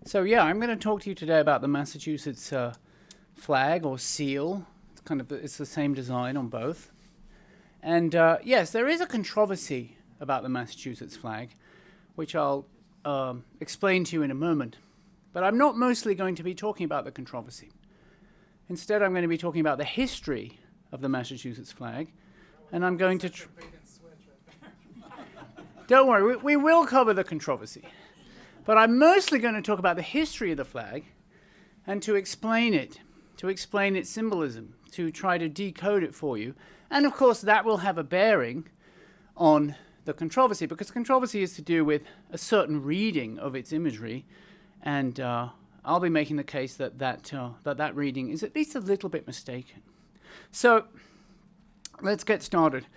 So yeah, I'm going to talk to you today about the Massachusetts flag or seal. It's the same design on both. And yes, there is a controversy about the Massachusetts flag, which I'll explain to you in a moment. But I'm not mostly going to be talking about the controversy. Instead, I'm going to be talking about the history of the Massachusetts flag, and I'm going to... Don't worry, we will cover the controversy. But I'm mostly going to talk about the history of the flag and to explain its symbolism, to try to decode it for you. And of course, that will have a bearing on the controversy, because controversy is to do with a certain reading of its imagery. And I'll be making the case that that reading is at least a little bit mistaken. So let's get started.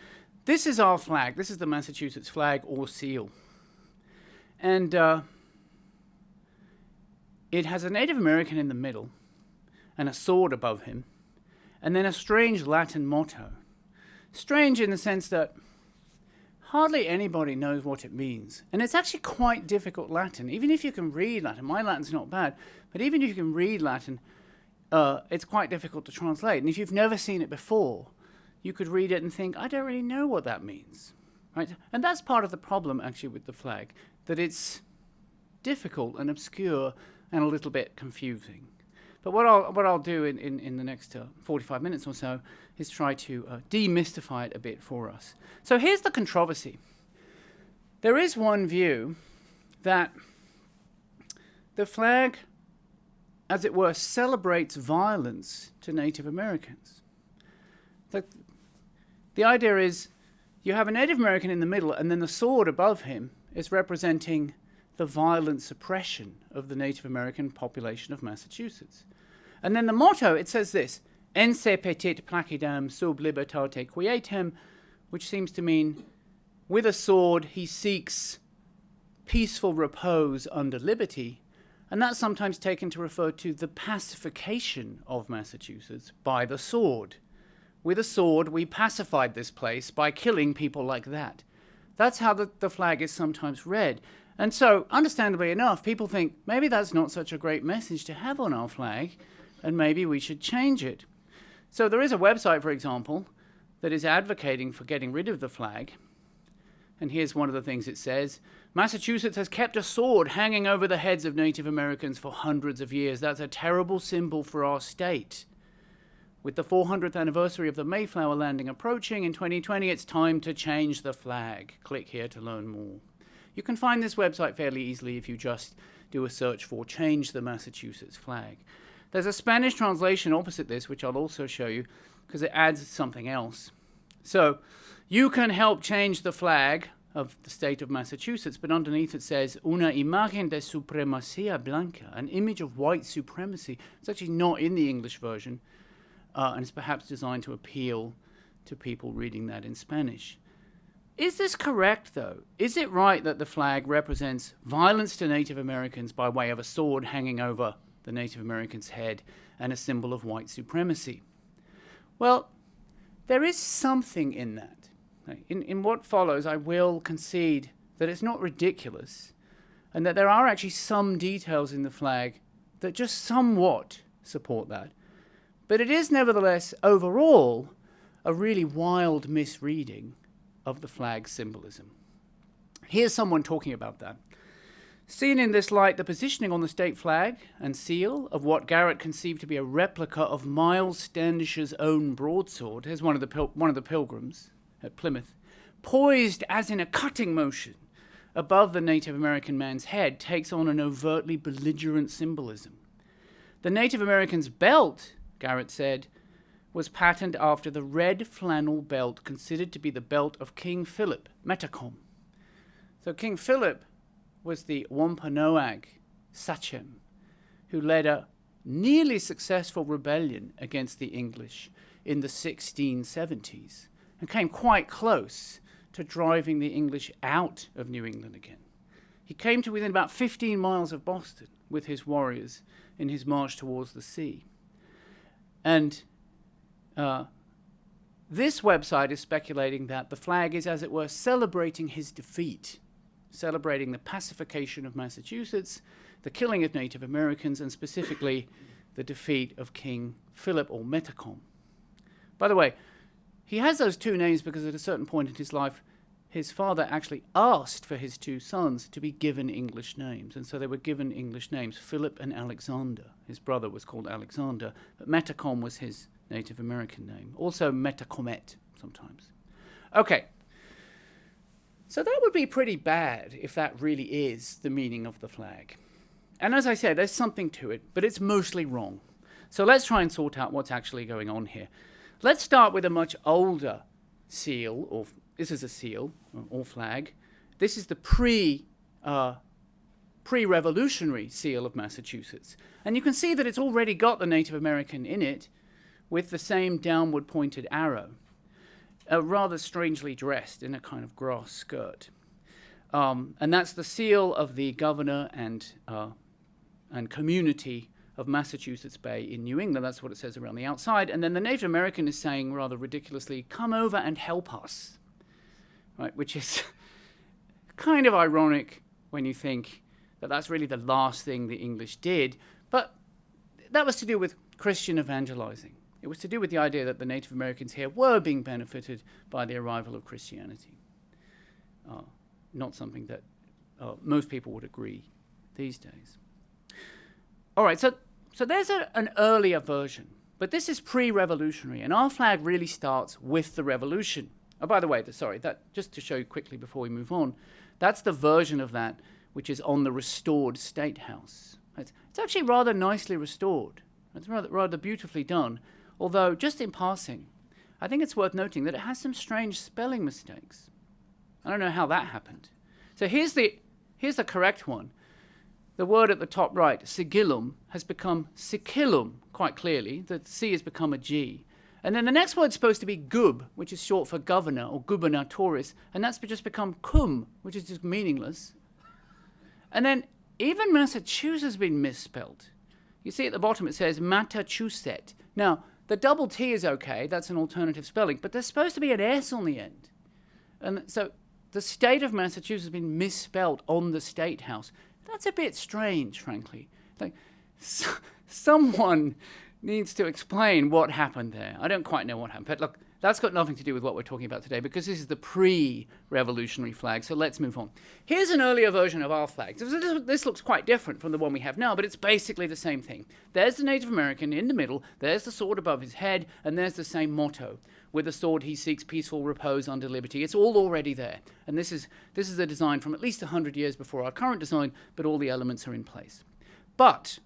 This is our flag. This is the Massachusetts flag or seal. And it has a Native American in the middle and a sword above him, and then a strange Latin motto. Strange in the sense that hardly anybody knows what it means. And it's actually quite difficult Latin. Even if you can read Latin, my Latin's not bad, but even if you can read Latin, it's quite difficult to translate. And if you've never seen it before, you could read it and think, I don't really know what that means. Right? And that's part of the problem, actually, with the flag, that it's difficult and obscure and a little bit confusing. But what I'll do in the next 45 minutes or so is try to demystify it a bit for us. So here's the controversy. There is one view that the flag, as it were, celebrates violence to Native Americans. The idea is you have a Native American in the middle, and then the sword above him is representing the violent suppression of the Native American population of Massachusetts. And then the motto, it says this, Ense, petit, placidam, sub libertate, quietem, which seems to mean, with a sword, he seeks peaceful repose under liberty. And that's sometimes taken to refer to the pacification of Massachusetts by the sword. With a sword, we pacified this place by killing people like that. That's how the flag is sometimes read. And so, understandably enough, people think maybe that's not such a great message to have on our flag, and maybe we should change it. So there is a website, for example, that is advocating for getting rid of the flag. And here's one of the things it says. Massachusetts has kept a sword hanging over the heads of Native Americans for hundreds of years. That's a terrible symbol for our state. With the 400th anniversary of the Mayflower landing approaching in 2020, it's time to change the flag. Click here to learn more. You can find this website fairly easily if you just do a search for Change the Massachusetts Flag. There's a Spanish translation opposite this, which I'll also show you, because it adds something else. So, you can help change the flag of the state of Massachusetts, but underneath it says, Una imagen de supremacía blanca, an image of white supremacy. It's actually not in the English version, and it's perhaps designed to appeal to people reading that in Spanish. Is this correct, though? Is it right that the flag represents violence to Native Americans by way of a sword hanging over the Native American's head and a symbol of white supremacy? Well, there is something in that. In what follows, I will concede that it's not ridiculous, and that there are actually some details in the flag that just somewhat support that. But it is nevertheless, overall, a really wild misreading of the flag's symbolism. Here's someone talking about that. Seen in this light, the positioning on the state flag and seal of what Garrett conceived to be a replica of Miles Standish's own broadsword, here's one of the pilgrims at Plymouth, poised as in a cutting motion above the Native American man's head, takes on an overtly belligerent symbolism. The Native American's belt, Garrett said, was patterned after the red flannel belt considered to be the belt of King Philip, Metacom. So King Philip was the Wampanoag Sachem, who led a nearly successful rebellion against the English in the 1670s and came quite close to driving the English out of New England again. He came to within about 15 miles of Boston with his warriors in his march towards the sea. And this website is speculating that the flag is, as it were, celebrating his defeat, celebrating the pacification of Massachusetts, the killing of Native Americans and specifically the defeat of King Philip or Metacom. By the way, he has those two names because at a certain point in his life, his father actually asked for his two sons to be given English names. And so they were given English names, Philip and Alexander. His brother was called Alexander, but Metacom was his Native American name. Also Metacomet sometimes. Okay. So that would be pretty bad if that really is the meaning of the flag. And as I said, there's something to it, but it's mostly wrong. So let's try and sort out what's actually going on here. Let's start with a much older seal, or this is a seal or flag. This is the pre-revolutionary seal of Massachusetts. And you can see that it's already got the Native American in it with the same downward pointed arrow, rather strangely dressed in a kind of grass skirt. And that's the seal of the governor and community of Massachusetts Bay in New England. That's what it says around the outside. And then the Native American is saying rather ridiculously, "Come over and help us," right? Which is kind of ironic when you think that that's really the last thing the English did. But that was to do with Christian evangelizing. It was to do with the idea that the Native Americans here were being benefited by the arrival of Christianity. Not something that most people would agree these days. All right, so there's an earlier version, but this is pre-revolutionary, and our flag really starts with the revolution. Oh, by the way, that just to show you quickly before we move on, that's the version of that which is on the restored State House. It's actually rather nicely restored. It's rather beautifully done, although just in passing, I think it's worth noting that it has some strange spelling mistakes. I don't know how that happened. So here's the correct one. The word at the top right, sigillum, has become sicillum, quite clearly. The C has become a G. And then the next word's supposed to be gub, which is short for governor, or gubernatoris, and that's just become cum, which is just meaningless. And then even Massachusetts has been misspelled. You see at the bottom it says Massachusetts. Now, the double T is okay, that's an alternative spelling, but there's supposed to be an S on the end. And so the state of Massachusetts has been misspelled on the State House. That's a bit strange, frankly. Like, someone needs to explain what happened there. I don't quite know what happened. But look, that's got nothing to do with what we're talking about today because this is the pre-revolutionary flag. So let's move on. Here's an earlier version of our flag. This looks quite different from the one we have now, but it's basically the same thing. There's the Native American in the middle. There's the sword above his head. And there's the same motto. With the sword he seeks peaceful repose under liberty. It's all already there. And this is a design from at least 100 years before our current design, but all the elements are in place. But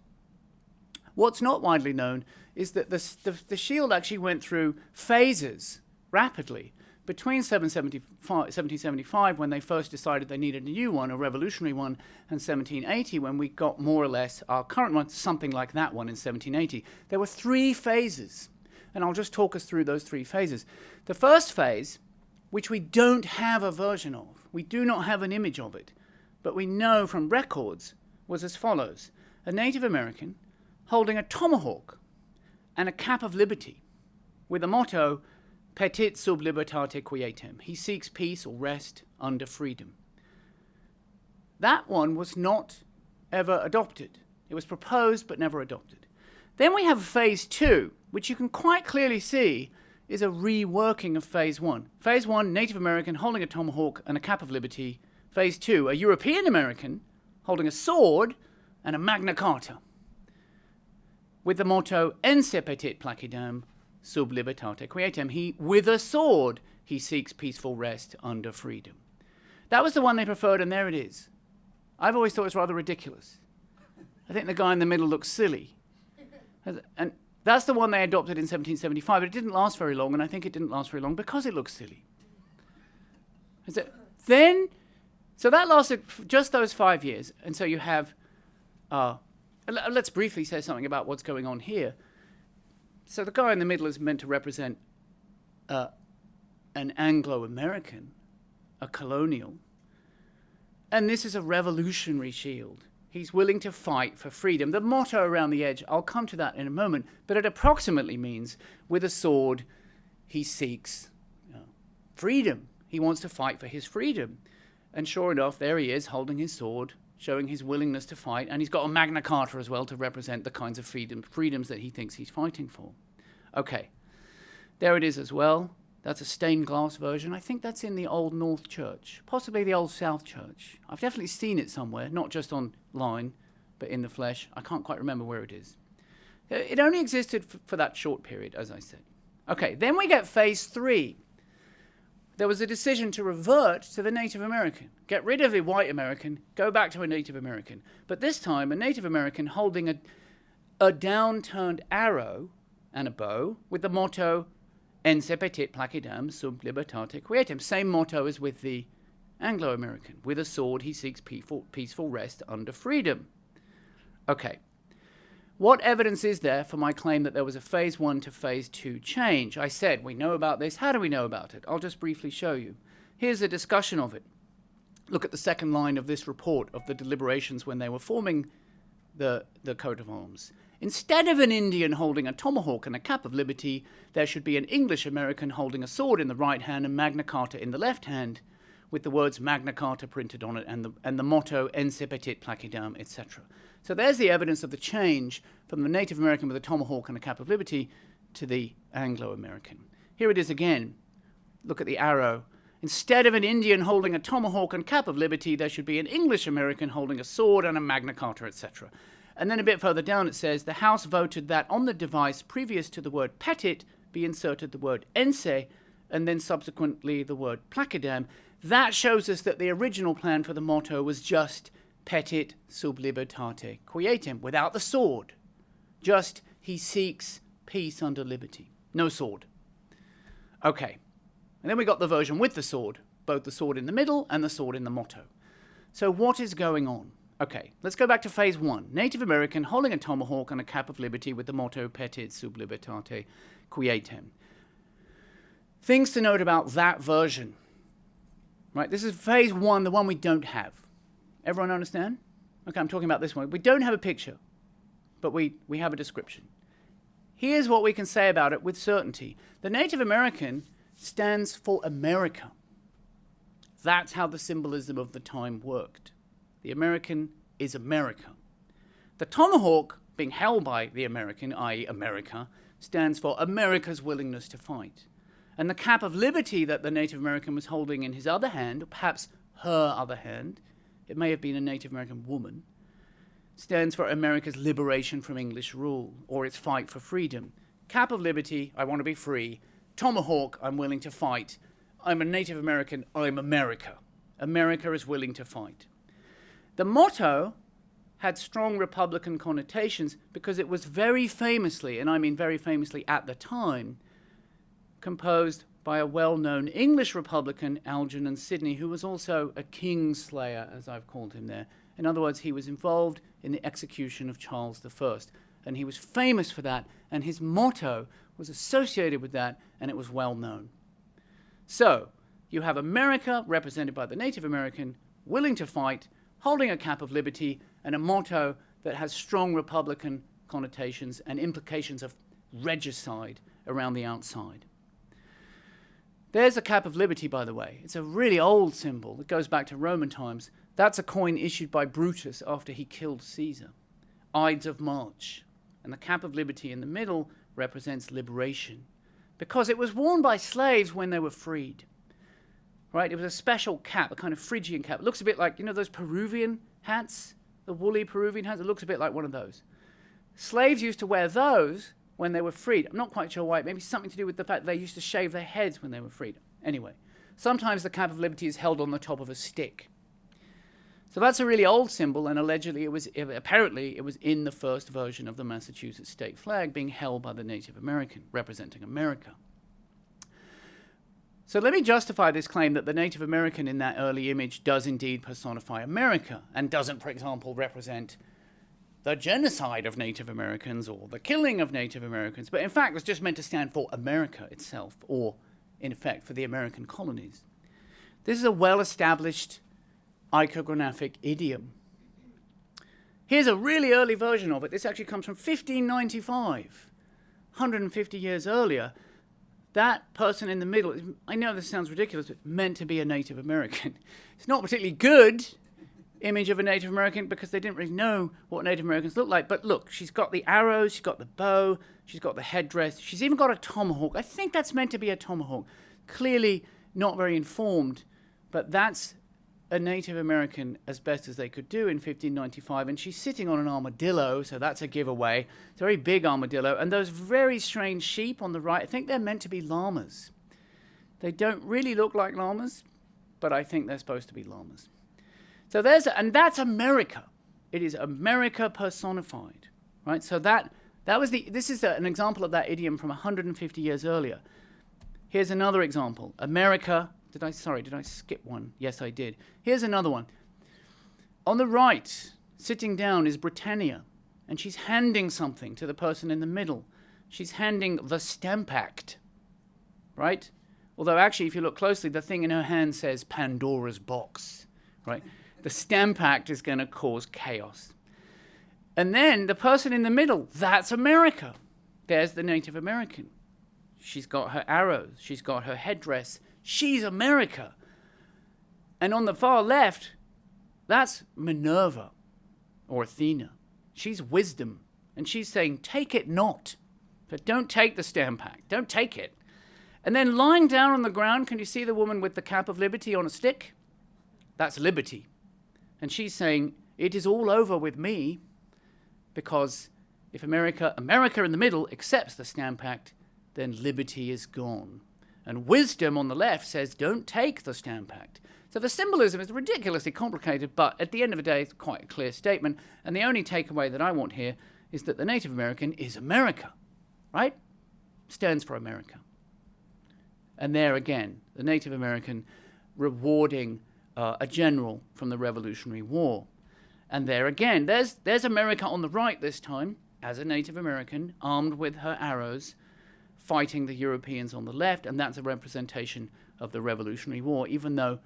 what's not widely known is that the shield actually went through phases rapidly. Between 1775, when they first decided they needed a new one, a revolutionary one, and 1780, when we got more or less our current one, something like that one in 1780, there were 3 phases. And I'll just talk us through those 3 phases. The first phase, which we don't have a version of, we do not have an image of it, but we know from records, was as follows. A Native American holding a tomahawk and a cap of liberty with the motto, petit sub libertate quietem. He seeks peace or rest under freedom. That one was not ever adopted. It was proposed but never adopted. Then we have phase 2, which you can quite clearly see is a reworking of phase 1. Phase 1, Native American holding a tomahawk and a cap of liberty. Phase 2, a European American holding a sword and a Magna Charta, with the motto, Ense petit placidam, sub libertate quietem. With a sword, he seeks peaceful rest under freedom. That was the one they preferred, and there it is. I've always thought it was rather ridiculous. I think the guy in the middle looks silly. And that's the one they adopted in 1775, but it didn't last very long, and I think it didn't last very long because it looks silly. So that lasted just those 5 years, and so you have, let's briefly say something about what's going on here. So the guy in the middle is meant to represent an Anglo-American, a colonial, and this is a revolutionary shield. He's willing to fight for freedom. The motto around the edge, I'll come to that in a moment, but it approximately means, with a sword, he seeks freedom. He wants to fight for his freedom. And sure enough, there he is, holding his sword, showing his willingness to fight, and he's got a Magna Charta as well to represent the kinds of freedoms that he thinks he's fighting for. Okay, there it is as well. That's a stained glass version. I think that's in the Old North Church, possibly the Old South Church. I've definitely seen it somewhere, not just online, but in the flesh. I can't quite remember where it is. It only existed for that short period, as I said. Okay, then we get phase 3. There was a decision to revert to the Native American. Get rid of the white American, go back to a Native American. But this time, a Native American holding a downturned arrow and a bow with the motto, Ense, petit, placidam, sub libertate, quietem. Same motto as with the Anglo-American. With a sword, he seeks peaceful rest under freedom. Okay. What evidence is there for my claim that there was a phase 1 to phase 2 change? I said we know about this. How do we know about it? I'll just briefly show you. Here's a discussion of it. Look at the second line of this report of the deliberations when they were forming the coat of arms. Instead of an Indian holding a tomahawk and a cap of liberty, there should be an English American holding a sword in the right hand and Magna Charta in the left hand, with the words Magna Charta printed on it and the motto Ense, petit, placidam, etc. So there's the evidence of the change from the Native American with a tomahawk and a cap of liberty to the Anglo-American. Here it is again. Look at the arrow. Instead of an Indian holding a tomahawk and cap of liberty, there should be an English American holding a sword and a Magna Charta, etc. And then a bit further down it says, the House voted that on the device previous to the word petit be inserted the word Ense and then subsequently the word placidam. That shows us that the original plan for the motto was just petit sub libertate quietem, without the sword. Just he seeks peace under liberty. No sword. Okay. And then we got the version with the sword, both the sword in the middle and the sword in the motto. So what is going on? Okay, let's go back to phase 1. Native American holding a tomahawk and a cap of liberty with the motto petit sub libertate quietem. Things to note about that version. Right, this is phase 1, the one we don't have. Everyone understand? Okay, I'm talking about this one. We don't have a picture, but we have a description. Here's what we can say about it with certainty. The Native American stands for America. That's how the symbolism of the time worked. The American is America. The tomahawk, being held by the American, i.e. America, stands for America's willingness to fight. And the cap of liberty that the Native American was holding in his other hand, or perhaps her other hand, it may have been a Native American woman, stands for America's liberation from English rule, or its fight for freedom. Cap of liberty, I want to be free. Tomahawk, I'm willing to fight. I'm a Native American, I'm America. America is willing to fight. The motto had strong Republican connotations because it was very famously, and I mean very famously at the time, composed by a well-known English Republican, Algernon Sidney, who was also a kingslayer, as I've called him there. In other words, he was involved in the execution of Charles I, and he was famous for that, and his motto was associated with that, and it was well known. So, you have America, represented by the Native American, willing to fight, holding a cap of liberty, and a motto that has strong Republican connotations and implications of regicide around the outside. There's a cap of liberty, by the way. It's a really old symbol. It goes back to Roman times. That's a coin issued by Brutus after he killed Caesar. Ides of March. And the cap of liberty in the middle represents liberation, because it was worn by slaves when they were freed. Right? It was a special cap, a kind of Phrygian cap. It looks a bit like, you know, those Peruvian hats? The woolly Peruvian hats? It looks a bit like one of those. Slaves used to wear those when they were freed. I'm not quite sure why. Maybe something to do with the fact that they used to shave their heads when they were freed. Anyway, sometimes the cap of liberty is held on the top of a stick. So that's a really old symbol, and apparently it was in the first version of the Massachusetts state flag being held by the Native American, representing America. So let me justify this claim that the Native American in that early image does indeed personify America, and doesn't, for example, represent the genocide of Native Americans or the killing of Native Americans, but in fact was just meant to stand for America itself, or in effect for the American colonies. This is a well-established iconographic idiom. Here's a really early version of it. This actually comes from 1595, 150 years earlier. That person in the middle, I know this sounds ridiculous, but meant to be a Native American. It's not particularly good. image of a Native American because they didn't really know what Native Americans looked like. But look, she's got the arrows, she's got the bow, she's got the headdress, she's even got a tomahawk. I think that's meant to be a tomahawk. Clearly not very informed, but that's a Native American as best as they could do in 1595, and she's sitting on an armadillo, so that's a giveaway. It's a very big armadillo, and those very strange sheep on the right, I think they're meant to be llamas. They don't really look like llamas, but I think they're supposed to be llamas. So and that's America. It is America personified, right? So this is an example of that idiom from 150 years earlier. Here's another example. America. Did I skip one? Yes, I did. Here's another one. On the right, sitting down, is Britannia, and she's handing something to the person in the middle. She's handing the Stamp Act, right? Although actually, if you look closely, the thing in her hand says Pandora's box, right? The Stamp Act is going to cause chaos. And then the person in the middle, that's America. There's the Native American. She's got her arrows. She's got her headdress. She's America. And on the far left, that's Minerva or Athena. She's wisdom. And she's saying, take it not. But don't take the Stamp Act. Don't take it. And then lying down on the ground, can you see the woman with the cap of liberty on a stick? That's liberty. And she's saying, it is all over with me, because if America in the middle accepts the Stamp Act, then liberty is gone. And wisdom on the left says, don't take the Stamp Act. So the symbolism is ridiculously complicated, but at the end of the day, it's quite a clear statement. And the only takeaway that I want here is that the Native American is America, right? Stands for America. And there again, the Native American rewarding a general from the Revolutionary War. And there again, there's America on the right this time, as a Native American, armed with her arrows, fighting the Europeans on the left, and that's a representation of the Revolutionary War, even though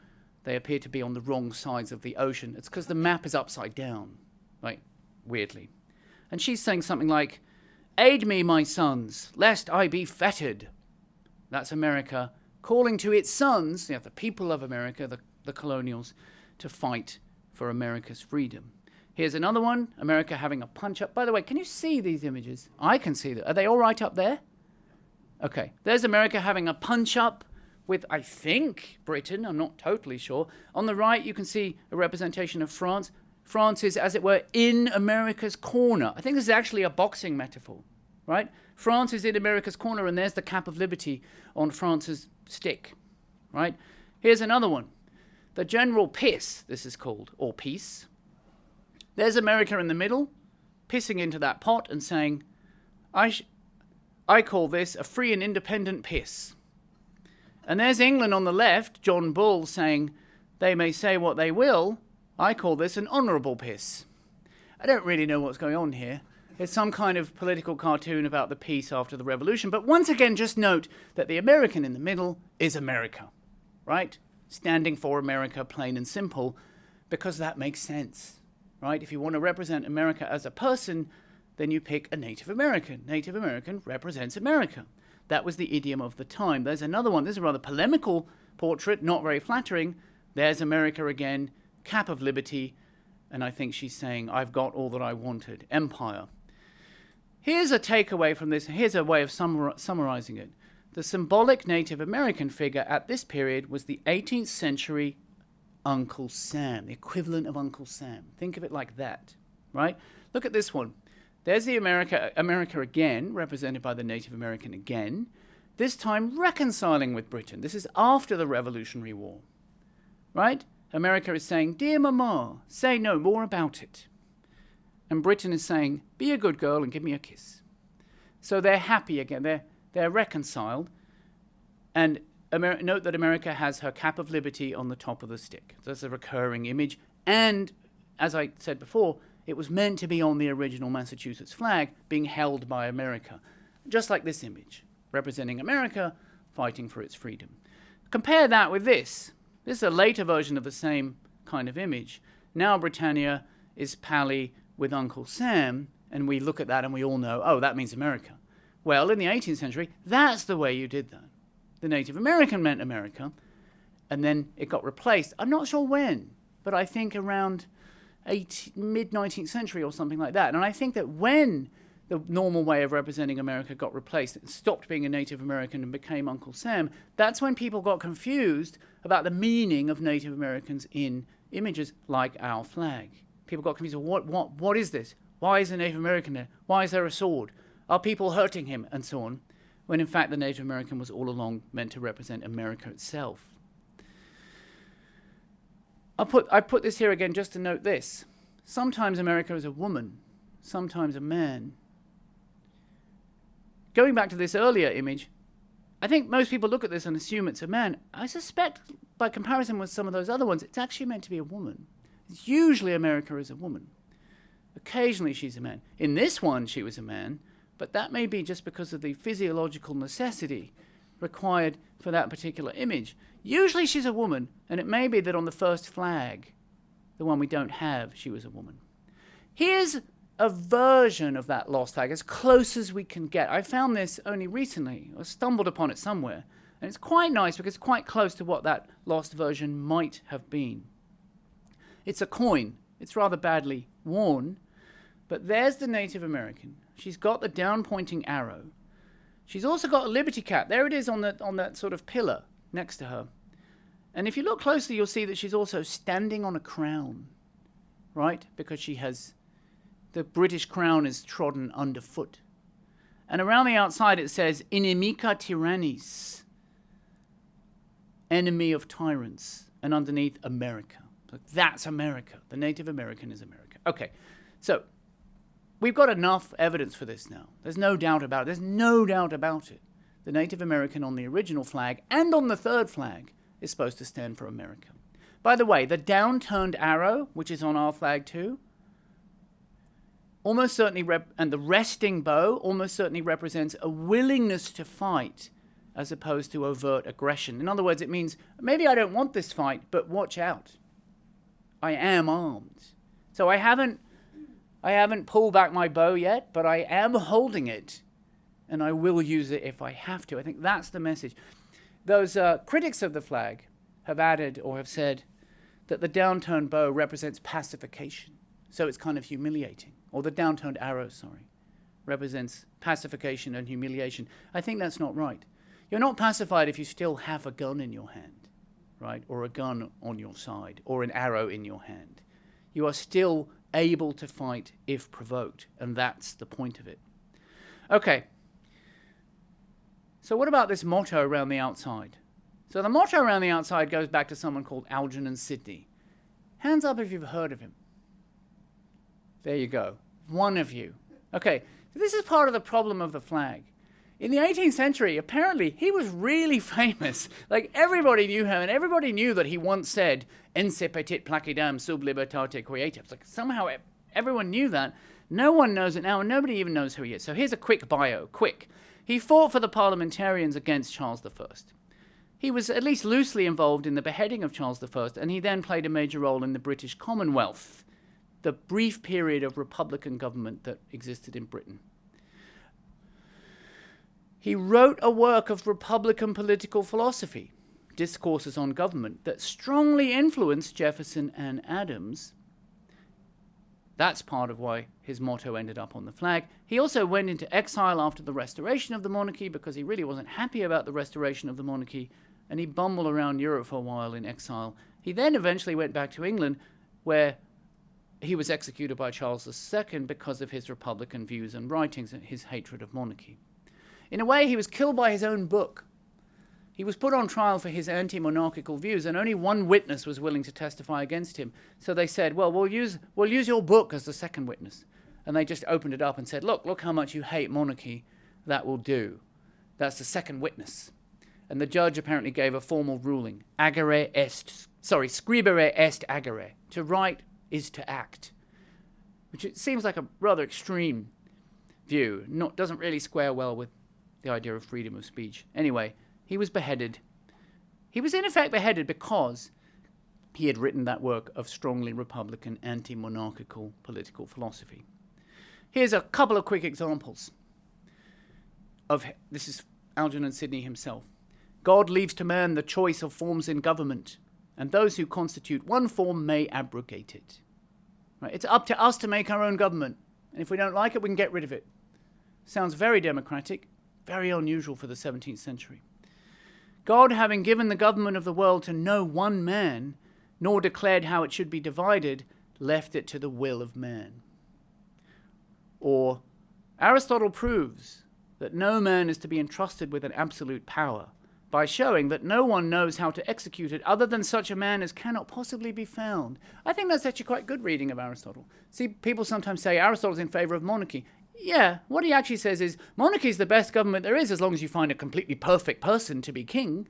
they appear to be on the wrong sides of the ocean. It's because the map is upside down, like, weirdly. And she's saying something like, aid me, my sons, lest I be fettered. That's America calling to its sons, the people of America, the colonials, to fight for America's freedom. Here's another one, America having a punch-up. By the way, can you see these images? I can see them. Are they all right up there? Okay, there's America having a punch-up with, I think, Britain. I'm not totally sure. On the right, you can see a representation of France. France is, as it were, in America's corner. I think this is actually a boxing metaphor, right? France is in America's corner, and there's the cap of liberty on France's stick, right? Here's another one. The general piss, this is called, or peace. There's America in the middle, pissing into that pot and saying, I call this a free and independent piss. And there's England on the left, John Bull, saying, they may say what they will, I call this an honourable piss. I don't really know what's going on here. It's some kind of political cartoon about the peace after the revolution. But once again, just note that the American in the middle is America, right? Standing for America, plain and simple, because that makes sense, right? If you want to represent America as a person, then you pick a Native American. Native American represents America. That was the idiom of the time. There's another one. This is a rather polemical portrait, not very flattering. There's America again, cap of liberty, and I think she's saying, I've got all that I wanted, empire. Here's a takeaway from this. Here's a way of summarizing it. The symbolic Native American figure at this period was the 18th century Uncle Sam, the equivalent of Uncle Sam. Think of it like that, right? Look at this one. There's the America again, represented by the Native American again, this time reconciling with Britain. This is after the Revolutionary War, right? America is saying, dear Mama, say no more about it. And Britain is saying, be a good girl and give me a kiss. So they're happy again. They're reconciled. And note that America has her cap of liberty on the top of the stick. That's a recurring image. And, as I said before, it was meant to be on the original Massachusetts flag, being held by America. Just like this image, representing America fighting for its freedom. Compare that with this. This is a later version of the same kind of image. Now Britannia is pally with Uncle Sam, and we look at that and we all know, oh, that means America. Well, in the 18th century, that's the way you did that. The Native American meant America, and then it got replaced. I'm not sure when, but I think around mid-19th century or something like that. And I think that when the normal way of representing America got replaced, it stopped being a Native American and became Uncle Sam, that's when people got confused about the meaning of Native Americans in images like our flag. People got confused. What is this? Why is a Native American there? Why is there a sword? Are people hurting him? And so on. When in fact the Native American was all along meant to represent America itself. I put this here again just to note this. Sometimes America is a woman, sometimes a man. Going back to this earlier image, I think most people look at this and assume it's a man. I suspect, by comparison with some of those other ones, it's actually meant to be a woman. Usually America is a woman. Occasionally she's a man. In this one, she was a man, but that may be just because of the physiological necessity required for that particular image. Usually she's a woman, and it may be that on the first flag, the one we don't have, she was a woman. Here's a version of that lost flag, as close as we can get. I found this only recently. I stumbled upon it somewhere. And it's quite nice because it's quite close to what that lost version might have been. It's a coin. It's rather badly worn. But there's the Native American. She's got the down-pointing arrow. She's also got a liberty cap. There it is on that sort of pillar next to her. And if you look closely, you'll see that she's also standing on a crown, right? Because she has... the British crown is trodden underfoot. And around the outside it says, Inimica tyrannis, enemy of tyrants. And underneath, America. So that's America. The Native American is America. Okay, so we've got enough evidence for this now. There's no doubt about it. There's no doubt about it. The Native American on the original flag and on the third flag is supposed to stand for America. By the way, the down-turned arrow, which is on our flag too, almost certainly, and the resting bow almost certainly represents a willingness to fight as opposed to overt aggression. In other words, it means, maybe I don't want this fight, but watch out. I am armed. So I haven't pulled back my bow yet, but I am holding it, and I will use it if I have to. I think that's the message. Those critics of the flag have added or have said that the downturned bow represents pacification. So it's kind of humiliating. Or the downturned arrow, represents pacification and humiliation. I think that's not right. You're not pacified if you still have a gun in your hand, right? Or a gun on your side, or an arrow in your hand. You are still able to fight if provoked, and that's the point of it. Okay. So what about this motto around the outside? So the motto around the outside goes back to someone called Algernon Sidney. Hands up if you've heard of him. There you go. One of you. Okay, this is part of the problem of the flag. In the 18th century, apparently, he was really famous. Like, everybody knew him, and everybody knew that he once said, Ense, petit, placidam, sub libertate, quietem. Like, somehow everyone knew that. No one knows it now, and nobody even knows who he is. So here's a quick bio. Quick. He fought for the parliamentarians against Charles I. He was at least loosely involved in the beheading of Charles I, and he then played a major role in the British Commonwealth, the brief period of Republican government that existed in Britain. He wrote a work of Republican political philosophy, Discourses on Government, that strongly influenced Jefferson and Adams. That's part of why his motto ended up on the flag. He also went into exile after the restoration of the monarchy because he really wasn't happy about the restoration of the monarchy, and he bumbled around Europe for a while in exile. He then eventually went back to England, where he was executed by Charles II because of his Republican views and writings and his hatred of monarchy. In a way, he was killed by his own book. He was put on trial for his anti-monarchical views, and only one witness was willing to testify against him. So they said, well, we'll use your book as the second witness. And they just opened it up and said, look how much you hate monarchy. That will do. That's the second witness. And the judge apparently gave a formal ruling. Scribere est agere. To write is to act. Which it seems like a rather extreme view. Doesn't really square well with the idea of freedom of speech. Anyway, he was beheaded. He was in effect beheaded because he had written that work of strongly Republican, anti-monarchical political philosophy. Here's a couple of quick examples this is Algernon Sidney himself. God leaves to man the choice of forms in government, and those who constitute one form may abrogate it. Right? It's up to us to make our own government. And if we don't like it, we can get rid of it. Sounds very democratic, very unusual for the 17th century. God, having given the government of the world to no one man, nor declared how it should be divided, left it to the will of man. Or, Aristotle proves that no man is to be entrusted with an absolute power, by showing that no one knows how to execute it other than such a man as cannot possibly be found. I think that's actually quite good reading of Aristotle. See, people sometimes say Aristotle's in favour of monarchy. Yeah, what he actually says is monarchy is the best government there is as long as you find a completely perfect person to be king.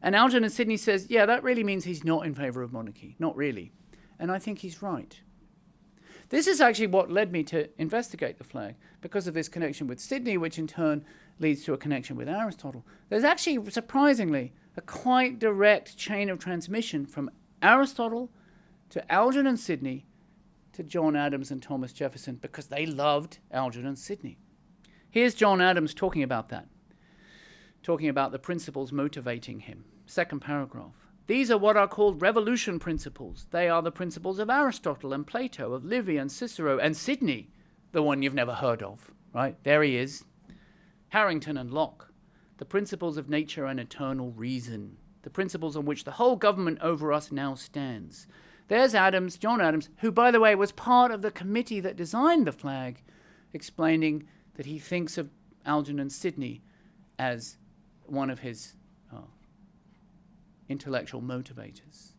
And Algernon Sidney says, yeah, that really means he's not in favour of monarchy. Not really. And I think he's right. This is actually what led me to investigate the flag, because of this connection with Sidney, which in turn leads to a connection with Aristotle. There's actually, surprisingly, a quite direct chain of transmission from Aristotle to Algernon Sidney to John Adams and Thomas Jefferson, because they loved Algernon Sidney. Here's John Adams talking about that, talking about the principles motivating him. Second paragraph. These are what are called revolution principles. They are the principles of Aristotle and Plato, of Livy and Cicero, and Sidney, the one you've never heard of, right? There he is. Harrington and Locke, the principles of nature and eternal reason, the principles on which the whole government over us now stands. There's Adams, John Adams, who, by the way, was part of the committee that designed the flag, explaining that he thinks of Algernon Sidney as one of his intellectual motivators.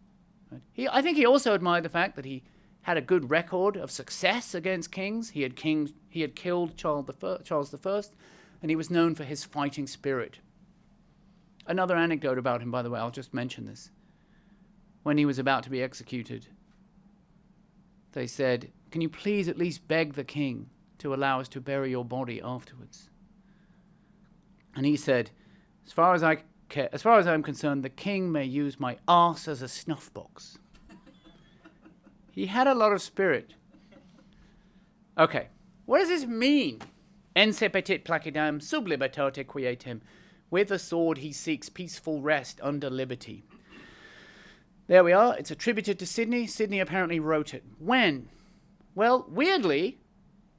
Right? I think he also admired the fact that he had a good record of success against kings. He had killed Charles I, and he was known for his fighting spirit. Another anecdote about him, by the way, I'll just mention this. When he was about to be executed, they said, "Can you please at least beg the king to allow us to bury your body afterwards?" And he said, as far as I'm concerned, the king may use my arse as a snuff box. He had a lot of spirit. Okay, what does this mean? Ense petit placidam sub libertate quietem. With a sword he seeks peaceful rest under liberty. There we are. It's attributed to Sidney. Sidney apparently wrote it. When? Well, weirdly,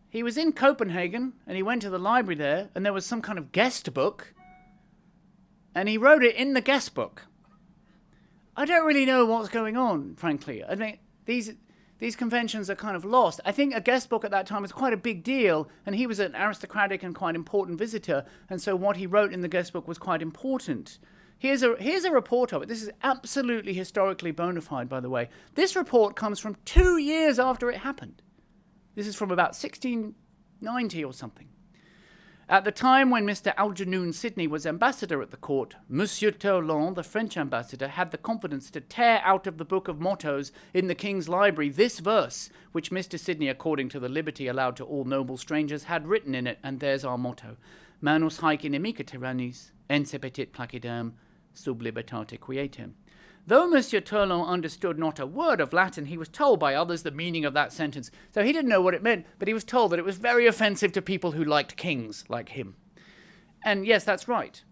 he was in Copenhagen and he went to the library there and there was some kind of guest book and he wrote it in the guest book. I don't really know what's going on, frankly. I mean, these conventions are kind of lost. I think a guest book at that time was quite a big deal, and he was an aristocratic and quite important visitor, and so what he wrote in the guest book was quite important. Here's a report of it. This is absolutely historically bona fide, by the way. This report comes from 2 years after it happened. This is from about 1690 or something. At the time when Mr. Algernon Sidney was ambassador at the court, Monsieur Tourlon, the French ambassador, had the confidence to tear out of the book of mottos in the king's library this verse, which Mr. Sidney, according to the liberty allowed to all noble strangers, had written in it, and there's our motto. Manus haec inimica tyrannis, ense petit placidam, sub libertate quietem. Though Monsieur Tourlon understood not a word of Latin, he was told by others the meaning of that sentence. So he didn't know what it meant, but he was told that it was very offensive to people who liked kings like him. And yes, that's right.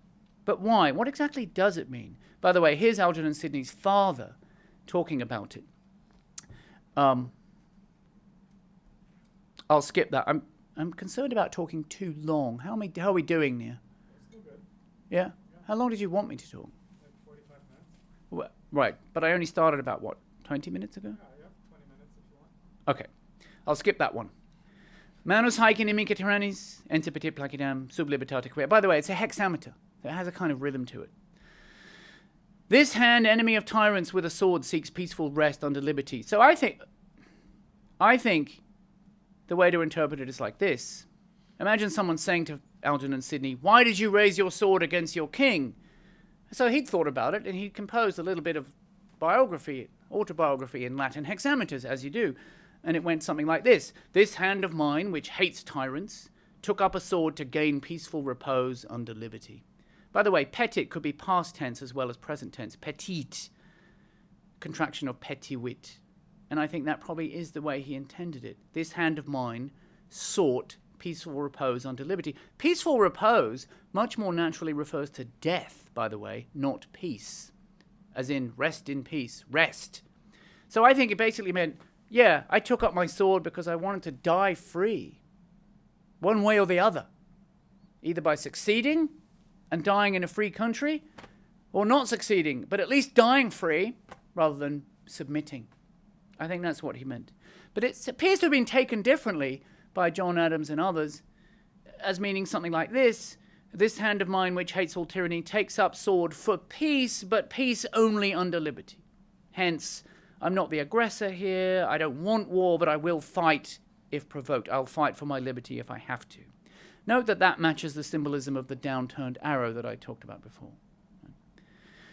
But why? What exactly does it mean? By the way, here's Algernon Sidney's father talking about it. I'll skip that. I'm concerned about talking too long. How are we doing, Nia? Still good. Yeah? How long did you want me to talk? Like 45 minutes. Well, right, but I only started about, 20 minutes ago? Yeah, 20 minutes if you want. Okay, I'll skip that one. Manus haec inimica tyrannis, ense petit placidam, sub libertate quietem. By the way, it's a hexameter. So it has a kind of rhythm to it. This hand, enemy of tyrants with a sword, seeks peaceful rest under liberty. So I think the way to interpret it is like this. Imagine someone saying to Algernon Sidney, "Why did you raise your sword against your king?" So he'd thought about it, and he'd composed a little bit of autobiography in Latin hexameters, as you do. And it went something like this. This hand of mine, which hates tyrants, took up a sword to gain peaceful repose under liberty. By the way, petit could be past tense as well as present tense. Petit, contraction of petit wit. And I think that probably is the way he intended it. This hand of mine sought peaceful repose under liberty. Peaceful repose much more naturally refers to death, by the way, not peace. As in rest in peace, rest. So I think it basically meant yeah, I took up my sword because I wanted to die free, one way or the other, either by succeeding and dying in a free country, or not succeeding, but at least dying free rather than submitting. I think that's what he meant. But it appears to have been taken differently by John Adams and others as meaning something like this: this hand of mine which hates all tyranny takes up sword for peace, but peace only under liberty. Hence, I'm not the aggressor here, I don't want war, but I will fight if provoked. I'll fight for my liberty if I have to. Note that that matches the symbolism of the downturned arrow that I talked about before.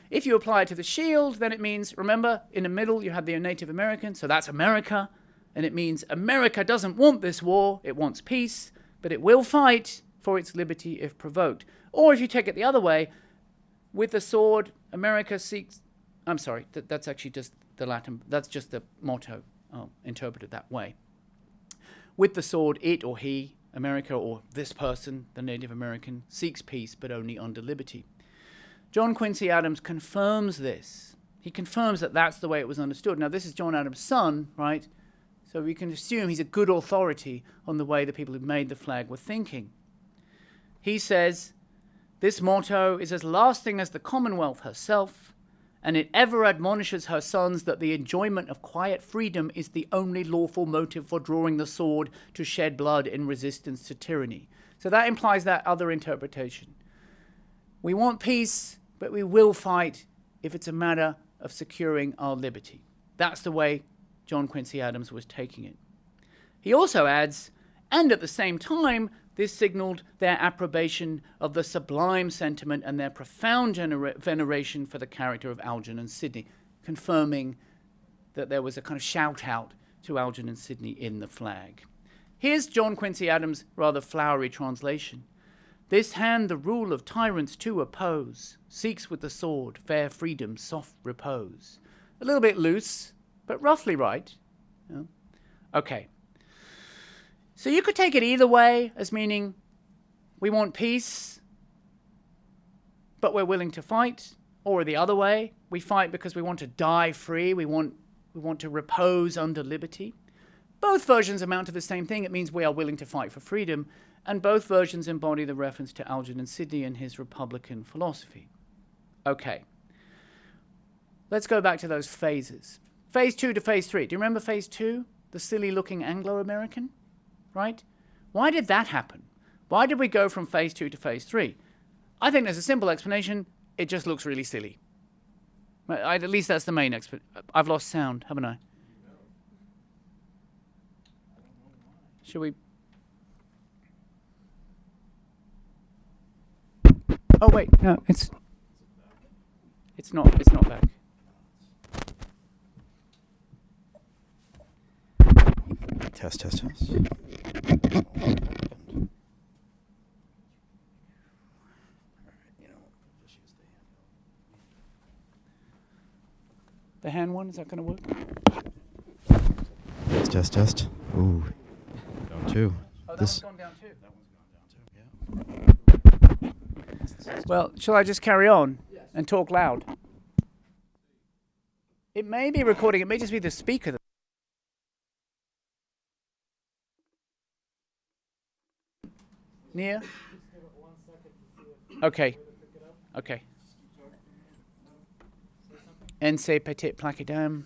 If you apply it to the shield, then it means, remember, in the middle you have the Native American, so that's America, and it means America doesn't want this war, it wants peace, but it will fight for its liberty if provoked. Or if you take it the other way, with the sword, America seeks... I'm sorry, that's actually just the Latin, that's just the motto. I'll interpret it that way. With the sword, it or he, America or this person, the Native American, seeks peace but only under liberty. John Quincy Adams confirms this. He confirms that that's the way it was understood. Now, this is John Adams' son, right? So we can assume he's a good authority on the way the people who made the flag were thinking. He says, this motto is as lasting as the Commonwealth herself, and it ever admonishes her sons that the enjoyment of quiet freedom is the only lawful motive for drawing the sword to shed blood in resistance to tyranny. So that implies that other interpretation. We want peace, but we will fight if it's a matter of securing our liberty. That's the way John Quincy Adams was taking it. He also adds, and at the same time, this signaled their approbation of the sublime sentiment and their profound veneration for the character of Algernon Sidney, confirming that there was a kind of shout-out to Algernon Sidney in the flag. Here's John Quincy Adams' rather flowery translation. This hand the rule of tyrants to oppose, seeks with the sword fair freedom's soft repose. A little bit loose, but roughly right. Yeah. Okay. So you could take it either way, as meaning we want peace, but we're willing to fight, or the other way, we fight because we want to die free, we want to repose under liberty. Both versions amount to the same thing. It means we are willing to fight for freedom, and both versions embody the reference to Algernon Sidney and his Republican philosophy. Okay. Let's go back to those phases. Phase 2 to phase 3. Do you remember phase 2? The silly-looking Anglo-American? Right? Why did that happen? Why did we go from phase 2 to phase 3? I think there's a simple explanation. It just looks really silly. At least that's the main explanation. I've lost sound, haven't I? Should we... Oh, wait. No, it's not back. Test. The hand one, is that going to work? Test. Ooh. Down 2. Oh, that This. one's gone down too. That one's gone down too, yeah. Well, shall I just carry on and talk loud? It may be recording. It may just be the speaker. Near? Okay. Ense, petit, placidam.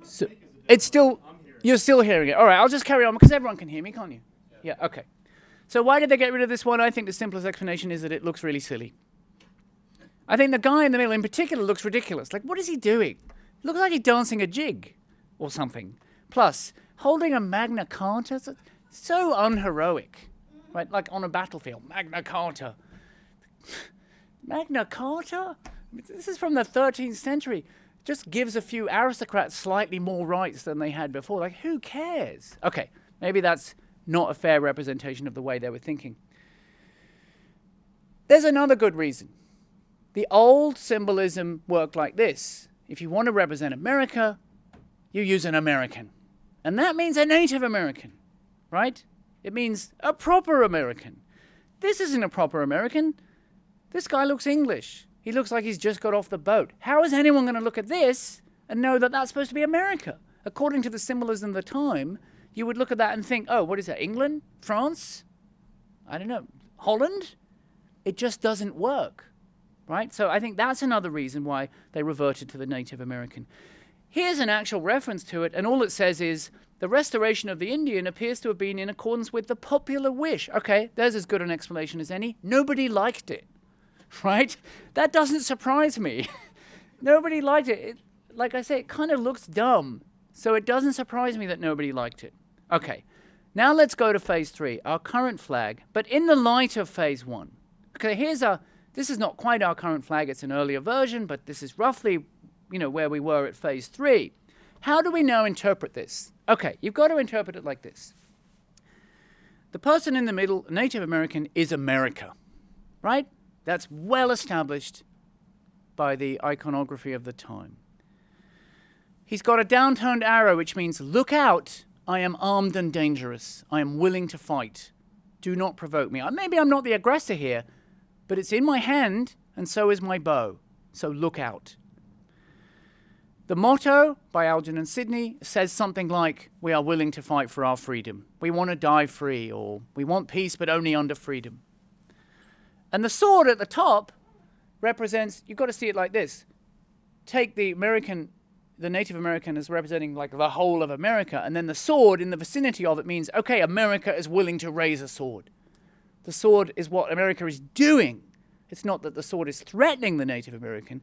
So, it's still... You're still hearing it. All right, I'll just carry on because everyone can hear me, can't you? Yeah, okay. So why did they get rid of this one? I think the simplest explanation is that it looks really silly. I think the guy in the middle in particular looks ridiculous. Like, what is he doing? Looks like he's dancing a jig or something. Plus, holding a Magna Charta, so unheroic. Right, like on a battlefield. Magna Charta. Magna Charta? This is from the 13th century. Just gives a few aristocrats slightly more rights than they had before. Like, who cares? Okay, maybe that's not a fair representation of the way they were thinking. There's another good reason. The old symbolism worked like this. If you want to represent America, you use an American. And that means a Native American, right? It means a proper American. This isn't a proper American. This guy looks English. He looks like he's just got off the boat. How is anyone going to look at this and know that that's supposed to be America? according to the symbolism of the time, you would look at that and think, oh, what is that, England? France? I don't know, Holland? It just doesn't work, right? So I think that's another reason why they reverted to the Native American. Here's an actual reference to it, and all it says is, the restoration of the Indian appears to have been in accordance with the popular wish. Okay, there's as good an explanation as any. Nobody liked it, right? That doesn't surprise me. Nobody liked it. Like I say, it kind of looks dumb, so it doesn't surprise me that nobody liked it. Okay, now let's go to phase 3, our current flag, but in the light of phase 1. Okay, this is not quite our current flag, it's an earlier version, but this is roughly, where we were at phase 3. How do we now interpret this? Okay, you've got to interpret it like this. The person in the middle, Native American, is America, right? That's well established by the iconography of the time. He's got a downturned arrow, which means, look out, I am armed and dangerous. I am willing to fight. Do not provoke me. Maybe I'm not the aggressor here, but it's in my hand, and so is my bow. So look out. The motto by Algernon Sidney says something like, we are willing to fight for our freedom. We want to die free, or we want peace, but only under freedom. And the sword at the top represents, you've got to see it like this. Take the Native American as representing like the whole of America, and then the sword in the vicinity of it means, okay, America is willing to raise a sword. The sword is what America is doing. It's not that the sword is threatening the Native American.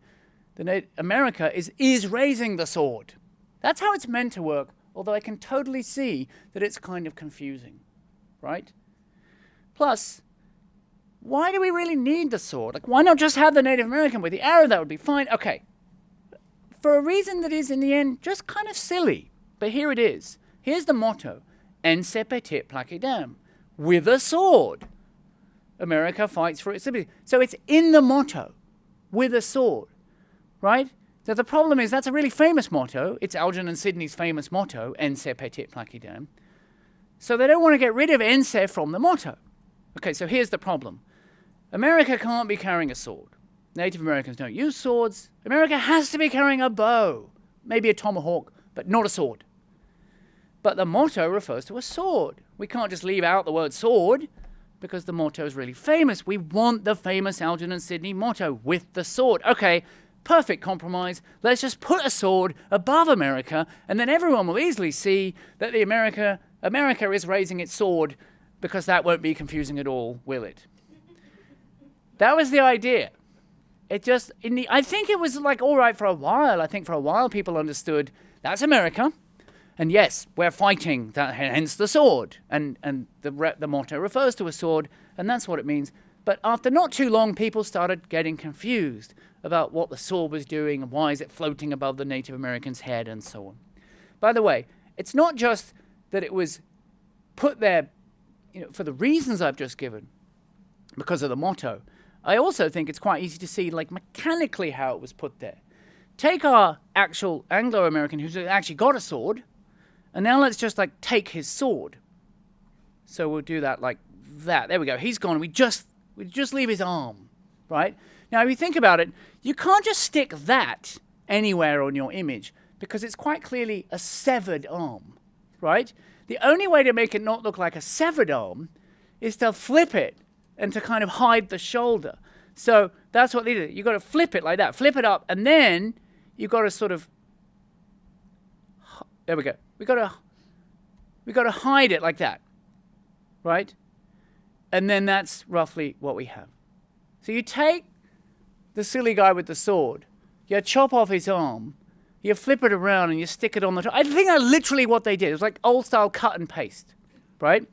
America is raising the sword. That's how it's meant to work, although I can totally see that it's kind of confusing, right? Plus, why do we really need the sword? Like, why not just have the Native American with the arrow? That would be fine. Okay. For a reason that is, in the end, just kind of silly. But here it is. Here's the motto. Ense, petit, placidam. With a sword. America fights for its liberty. So it's in the motto. With a sword. Right? So the problem is, that's a really famous motto. It's Algernon Sidney's famous motto. Ense, petit, placidam. So they don't want to get rid of Ense from the motto. Okay, so here's the problem. America can't be carrying a sword. Native Americans don't use swords. America has to be carrying a bow. Maybe a tomahawk, but not a sword. But the motto refers to a sword. We can't just leave out the word sword because the motto is really famous. We want the famous Algernon Sidney motto, with the sword. Okay, perfect compromise. Let's just put a sword above America, and then everyone will easily see that America is raising its sword, because that won't be confusing at all, will it? That was the idea. I think it was like all right for a while. I think for a while people understood that's America, and yes, we're fighting. Hence the sword, and the motto refers to a sword, and that's what it means. But after not too long, people started getting confused about what the sword was doing and why is it floating above the Native American's head and so on. By the way, it's not just that it was put there, for the reasons I've just given, because of the motto. I also think it's quite easy to see, like, mechanically how it was put there. Take our actual Anglo-American who's actually got a sword, and now let's just, like, take his sword. So we'll do that like that. There we go. He's gone. We just leave his arm, right? Now, if you think about it, you can't just stick that anywhere on your image because it's quite clearly a severed arm, right? The only way to make it not look like a severed arm is to flip it and to kind of hide the shoulder. So that's what they did. You've got to flip it like that. Flip it up, and then you've got to sort of... There we go. We've got to hide it like that, right? And then that's roughly what we have. So you take the silly guy with the sword, you chop off his arm, you flip it around and you stick it on the top. I think that's literally what they did. It was like old style cut and paste, right?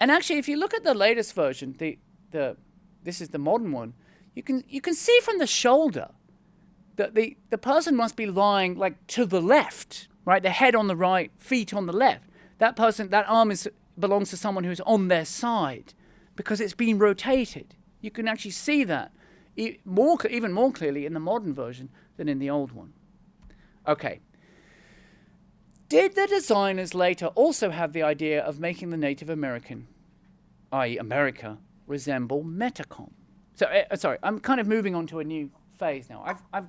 And actually, if you look at the latest version, this is the modern one, you can see from the shoulder that the person must be lying like to the left, right? The head on the right, feet on the left. That arm belongs to someone who's on their side because it's been rotated. You can actually see that even more clearly in the modern version than in the old one. Okay. Did the designers later also have the idea of making the Native American, i.e. America, resemble Metacom? So, sorry, I'm kind of moving on to a new phase now. I've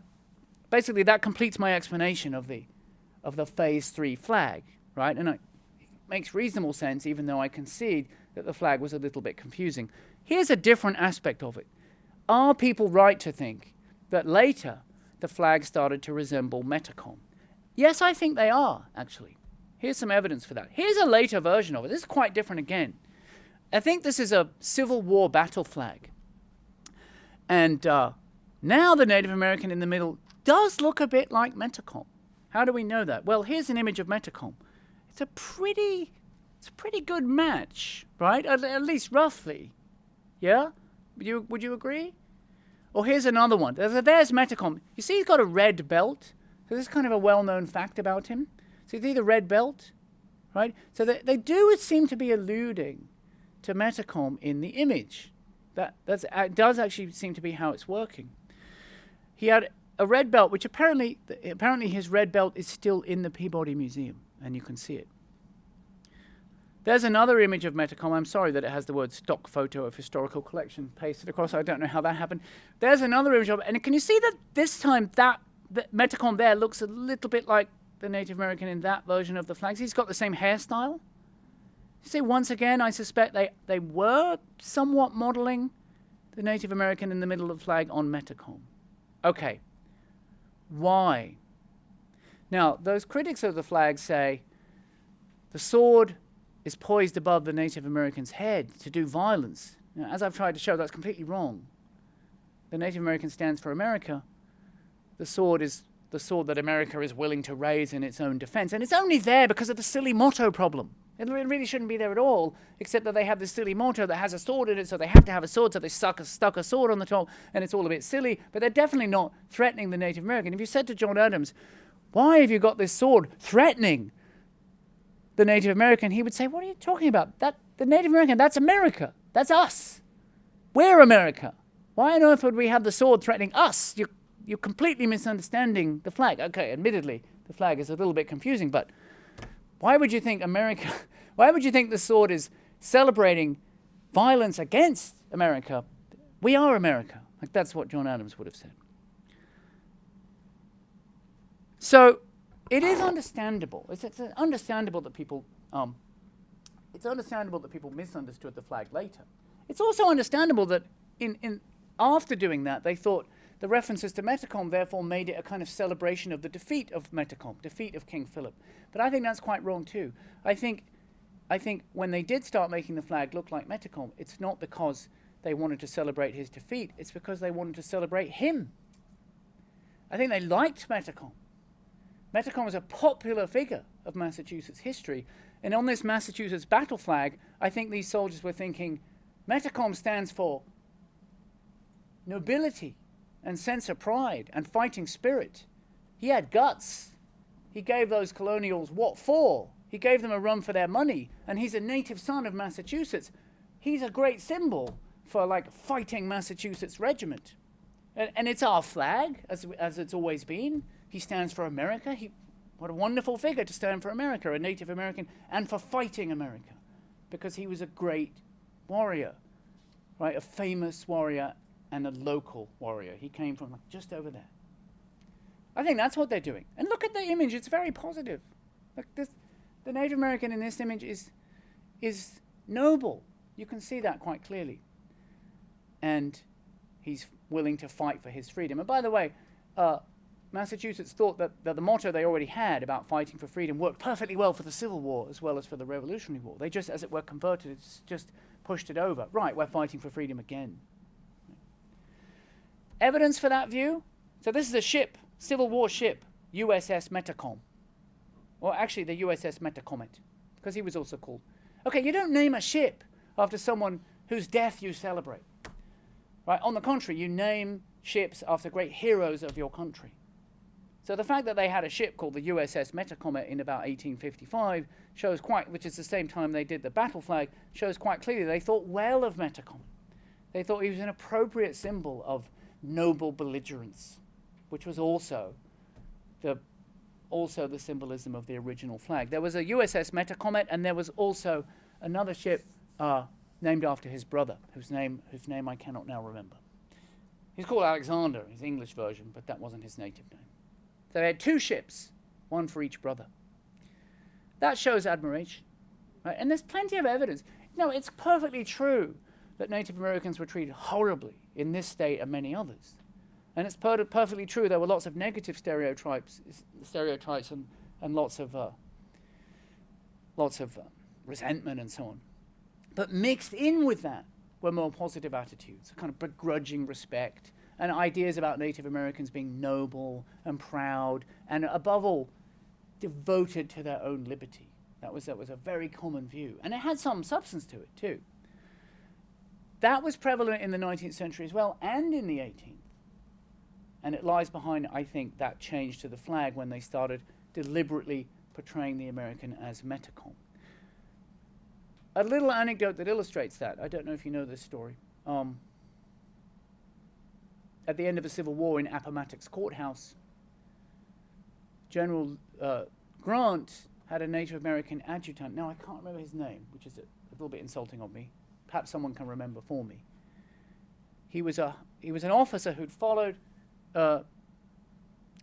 basically, that completes my explanation of the of the Phase 3 flag, right? And it makes reasonable sense, even though I concede that the flag was a little bit confusing. Here's a different aspect of it. Are people right to think that later the flag started to resemble Metacom? Yes, I think they are, actually. Here's some evidence for that. Here's a later version of it. This is quite different again. I think this is a Civil War battle flag. And now the Native American in the middle does look a bit like Metacom. How do we know that? Well, here's an image of Metacom. It's a pretty good match, right? At least roughly. Yeah? Would you agree? Or here's another one. There's Metacom. You see he's got a red belt. So this is kind of a well-known fact about him. So you see the red belt, right? So they do seem to be alluding to Metacom in the image. That does actually seem to be how it's working. He had a red belt, which apparently his red belt is still in the Peabody Museum, and you can see it. There's another image of Metacom. I'm sorry that it has the word stock photo of historical collection pasted across. I don't know how that happened. There's another image of it. And can you see that this time that Metacom there looks a little bit like the Native American in that version of the flags? He's got the same hairstyle. You see, once again, I suspect they were somewhat modeling the Native American in the middle of the flag on Metacom. Okay. Why? Now, those critics of the flag say the sword is poised above the Native American's head to do violence. Now, as I've tried to show, that's completely wrong. The Native American stands for America. The sword is the sword that America is willing to raise in its own defense. And it's only there because of the silly motto problem. It really shouldn't be there at all, except that they have this silly motto that has a sword in it, so they have to have a sword, so they stuck a sword on the top, and it's all a bit silly, but they're definitely not threatening the Native American. If you said to John Adams, why have you got this sword threatening the Native American, he would say, what are you talking about? The Native American, that's America. That's us. We're America. Why on earth would we have the sword threatening us? You're completely misunderstanding the flag. Okay, admittedly, the flag is a little bit confusing, but why would you think why would you think the sword is celebrating violence against America? We are America. Like, that's what John Adams would have said. So it is understandable. It's understandable that people misunderstood the flag later. It's also understandable that in after doing that, they thought the references to Metacom therefore made it a kind of celebration of the defeat of Metacom, defeat of King Philip. But I think that's quite wrong too. I think when they did start making the flag look like Metacom, it's not because they wanted to celebrate his defeat, it's because they wanted to celebrate him. I think they liked Metacom. Metacom was a popular figure of Massachusetts history, and on this Massachusetts battle flag, I think these soldiers were thinking, Metacom stands for nobility and sense of pride and fighting spirit. He had guts. He gave those colonials what for? He gave them a run for their money, and he's a native son of Massachusetts. He's a great symbol for, like, fighting Massachusetts regiment. And it's our flag, as it's always been. He stands for America. What a wonderful figure to stand for America, a Native American, and for fighting America, because he was a great warrior, right? A famous warrior and a local warrior. He came from just over there. I think that's what they're doing. And look at the image. It's very positive. Look, the Native American in this image is noble. You can see that quite clearly. And he's willing to fight for his freedom. And by the way, Massachusetts thought that the motto they already had about fighting for freedom worked perfectly well for the Civil War as well as for the Revolutionary War. They just, as it were, converted it, just pushed it over. Right, we're fighting for freedom again. Evidence for that view? So this is a ship, Civil War ship, USS Metacom. Or actually the USS Metacomet, because he was also called. Okay, you don't name a ship after someone whose death you celebrate. Right? On the contrary, you name ships after great heroes of your country. So the fact that they had a ship called the USS Metacomet in about 1855 shows quite, which is the same time they did the battle flag, shows quite clearly they thought well of Metacom. They thought he was an appropriate symbol of noble belligerence, which was also the symbolism of the original flag. There was a USS Metacomet, and there was also another ship named after his brother, whose name I cannot now remember. He's called Alexander, his English version, but that wasn't his native name. So they had two ships, one for each brother. That shows admiration, right? And there's plenty of evidence. No, it's perfectly true that Native Americans were treated horribly in this state and many others. And it's perfectly true there were lots of negative stereotypes and lots of resentment and so on. But mixed in with that were more positive attitudes, a kind of begrudging respect, and ideas about Native Americans being noble and proud, and above all, devoted to their own liberty. That was a very common view. And it had some substance to it, too. That was prevalent in the 19th century as well, and in the 18th. And it lies behind, I think, that change to the flag when they started deliberately portraying the American as metacom. A little anecdote that illustrates that. I don't know if you know this story. At the end of the Civil War in Appomattox Courthouse, General Grant had a Native American adjutant. Now, I can't remember his name, which is a little bit insulting of me. Perhaps someone can remember for me. He was an officer who'd followed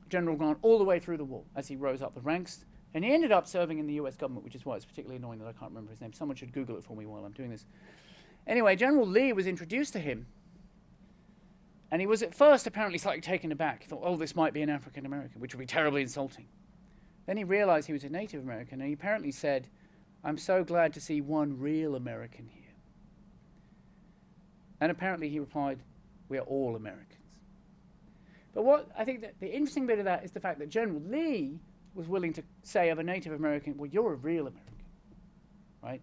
General Grant all the way through the war as he rose up the ranks. And he ended up serving in the US government, which is why it's particularly annoying that I can't remember his name. Someone should Google it for me while I'm doing this. Anyway, General Lee was introduced to him. And he was at first apparently slightly taken aback. He thought, oh, this might be an African American, which would be terribly insulting. Then he realized he was a Native American, and he apparently said, I'm so glad to see one real American here. And apparently he replied, we are all Americans. But what I think that the interesting bit of that is the fact that General Lee was willing to say of a Native American, well, you're a real American, right?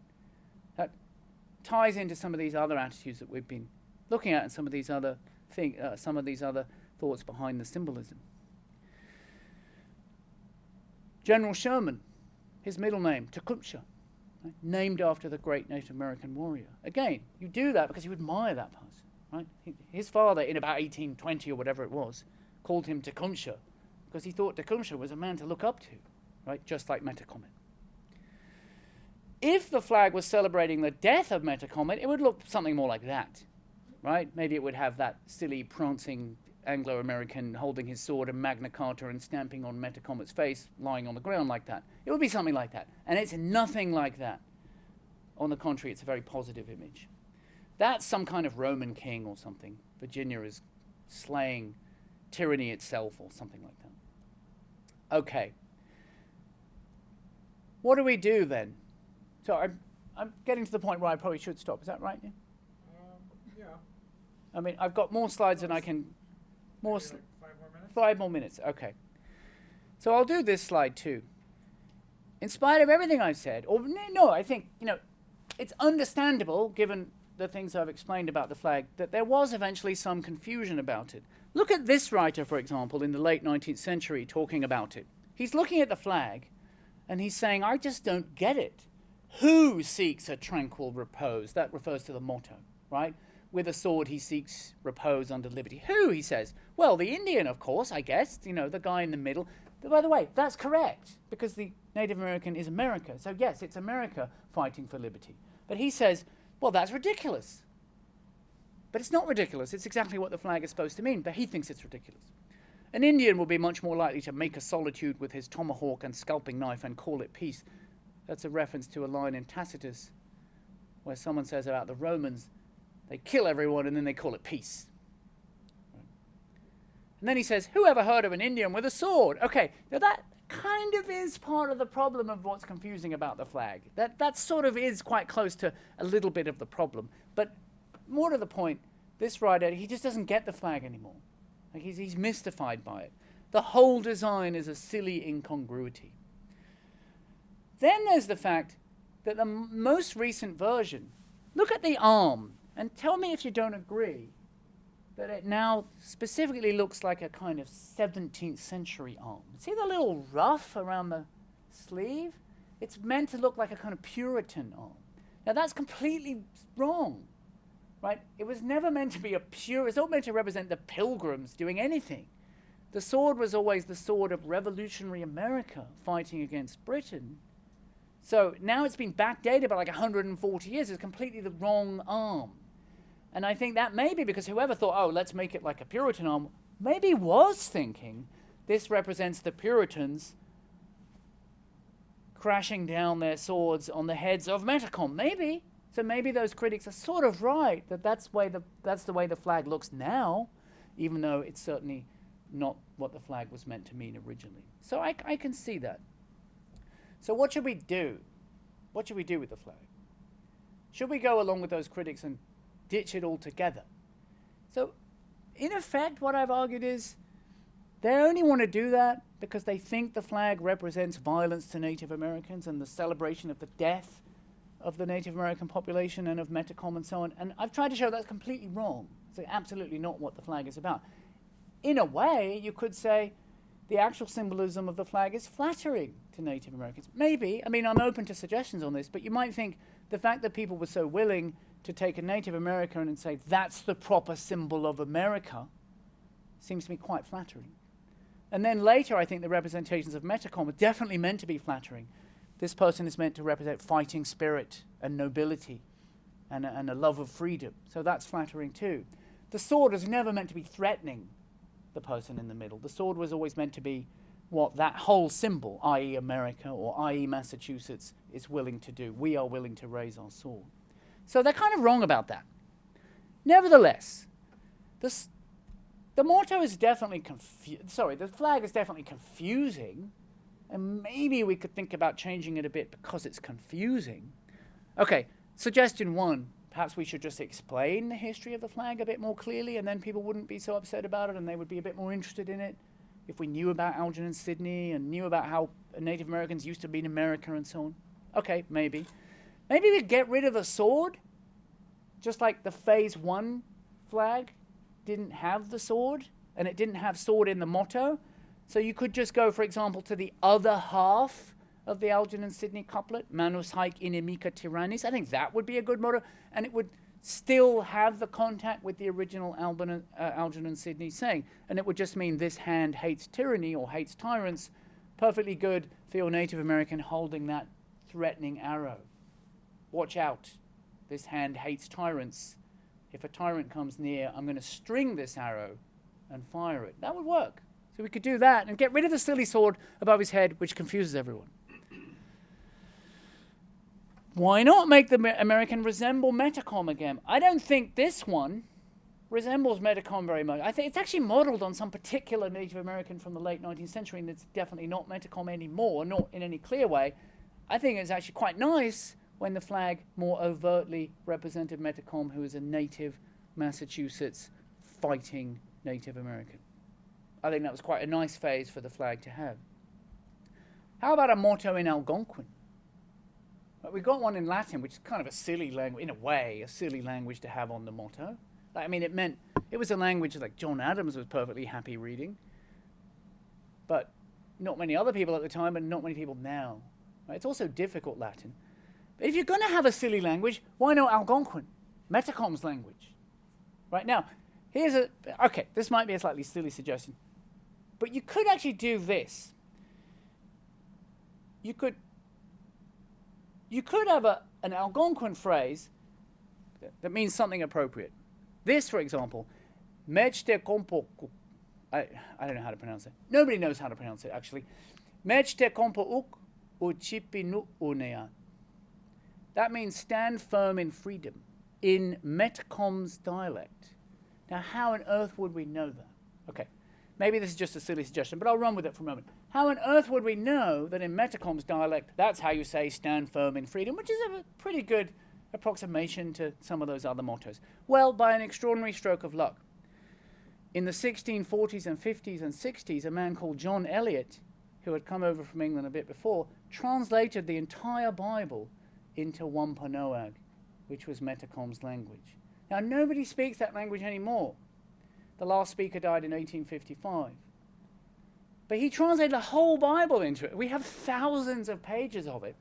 That ties into some of these other attitudes that we've been looking at and some of these other thoughts behind the symbolism. General Sherman, his middle name, Tecumseh, right? Named after the great Native American warrior. Again, you do that because you admire that person, right? His father, in about 1820 or whatever it was, called him Tecumseh because he thought Tecumseh was a man to look up to, right? Just like Metacomet. If the flag was celebrating the death of Metacomet, it would look something more like that, right? Maybe it would have that silly, prancing Anglo-American holding his sword and Magna Charta and stamping on Metacomet's face, lying on the ground like that. It would be something like that. And it's nothing like that. On the contrary, it's a very positive image. That's some kind of Roman king or something. Virginia is slaying tyranny itself or something like that. Okay. What do we do then? So I'm getting to the point where I probably should stop. Is that right? Yeah? Yeah. I mean, I've got more slides than I can... Like 5 more minutes? 5 more minutes, okay. So I'll do this slide too. In spite of everything I've said, or no, I think, it's understandable, given the things I've explained about the flag, that there was eventually some confusion about it. Look at this writer, for example, in the late 19th century talking about it. He's looking at the flag, and he's saying, I just don't get it. Who seeks a tranquil repose? That refers to the motto, right? With a sword he seeks repose under liberty. Who, he says? Well, the Indian, of course, I guess, the guy in the middle. By the way, that's correct, because the Native American is America. So yes, it's America fighting for liberty. But he says, well, that's ridiculous. But it's not ridiculous. It's exactly what the flag is supposed to mean, but he thinks it's ridiculous. An Indian will be much more likely to make a solitude with his tomahawk and scalping knife and call it peace. That's a reference to a line in Tacitus where someone says about the Romans, they kill everyone and then they call it peace. And then he says, who ever heard of an Indian with a sword? Okay, now that kind of is part of the problem of what's confusing about the flag. That sort of is quite close to a little bit of the problem. But more to the point, this writer, he just doesn't get the flag anymore. Like he's mystified by it. The whole design is a silly incongruity. Then there's the fact that the most recent version, look at the arm, and tell me if you don't agree that it now specifically looks like a kind of 17th century arm. See the little ruff around the sleeve? It's meant to look like a kind of Puritan arm. Now that's completely wrong, right? It was never meant to be it's not meant to represent the Pilgrims doing anything. The sword was always the sword of revolutionary America fighting against Britain. So now it's been backdated by like 140 years. It's completely the wrong arm. And I think that may be because whoever thought, oh, let's make it like a Puritan arm, maybe was thinking this represents the Puritans crashing down their swords on the heads of Metacom. Maybe. So maybe those critics are sort of right that that's the way the flag looks now, even though it's certainly not what the flag was meant to mean originally. So I can see that. So what should we do? What should we do with the flag? Should we go along with those critics and ditch it altogether? So in effect, what I've argued is they only want to do that because they think the flag represents violence to Native Americans and the celebration of the death of the Native American population and of Metacom and so on. And I've tried to show that's completely wrong. It's absolutely not what the flag is about. In a way, you could say the actual symbolism of the flag is flattering to Native Americans. Maybe. I mean, I'm open to suggestions on this, but you might think the fact that people were so willing to take a Native American and say that's the proper symbol of America seems to me quite flattering. And then later, I think the representations of Metacom are definitely meant to be flattering. This person is meant to represent fighting spirit and nobility and a love of freedom. So that's flattering too. The sword is never meant to be threatening the person in the middle. The sword was always meant to be what that whole symbol, i.e. America or i.e. Massachusetts, is willing to do. We are willing to raise our sword. So they're kind of wrong about that. Nevertheless, the motto is definitely the flag is definitely confusing, and maybe we could think about changing it a bit because it's confusing. Okay, suggestion one, perhaps we should just explain the history of the flag a bit more clearly, and then people wouldn't be so upset about it and they would be a bit more interested in it if we knew about Algernon Sidney and knew about how Native Americans used to be in America and so on. Okay, maybe. Maybe we'd get rid of the sword, just like the Phase 1 flag didn't have the sword, and it didn't have sword in the motto. So you could just go, for example, to the other half of the Algernon Sidney couplet, Manus haec inimica tyrannis. I think that would be a good motto, and it would still have the contact with the original Algernon Sidney saying, and it would just mean this hand hates tyranny or hates tyrants. Perfectly good for your Native American holding that threatening arrow. Watch out, this hand hates tyrants. If a tyrant comes near, I'm going to string this arrow and fire it. That would work. So we could do that and get rid of the silly sword above his head, which confuses everyone. Why not make the American resemble Metacom again? I don't think this one resembles Metacom very much. I think it's actually modeled on some particular Native American from the late 19th century, and it's definitely not Metacom anymore, not in any clear way. I think it's actually quite nice when the flag more overtly represented Metacom, who is a native Massachusetts fighting Native American. I think that was quite a nice phase for the flag to have. How about a motto in Algonquin? We've got one in Latin, which is kind of a silly language, in a way, a silly language to have on the motto. I mean, it was a language like John Adams was perfectly happy reading, but not many other people at the time and not many people now. Right? It's also difficult Latin. But if you're going to have a silly language, why not Algonquin, Metacom's language? Right now, this might be a slightly silly suggestion, but you could actually do this. You could have an Algonquin phrase that means something appropriate. This, for example, mechte kompo. I don't know how to pronounce it. Nobody knows how to pronounce it, actually. Mechte kompo uk uchipinu unea. That means stand firm in freedom, in Metcom's dialect. Now, how on earth would we know that? Okay, maybe this is just a silly suggestion, but I'll run with it for a moment. How on earth would we know that in Metacom's dialect, that's how you say stand firm in freedom, which is a pretty good approximation to some of those other mottos? Well, by an extraordinary stroke of luck. In the 1640s and 50s and 60s, a man called John Eliot, who had come over from England a bit before, translated the entire Bible into Wampanoag, which was Metacom's language. Now, nobody speaks that language anymore. The last speaker died in 1855. But he translated the whole Bible into it. We have thousands of pages of it.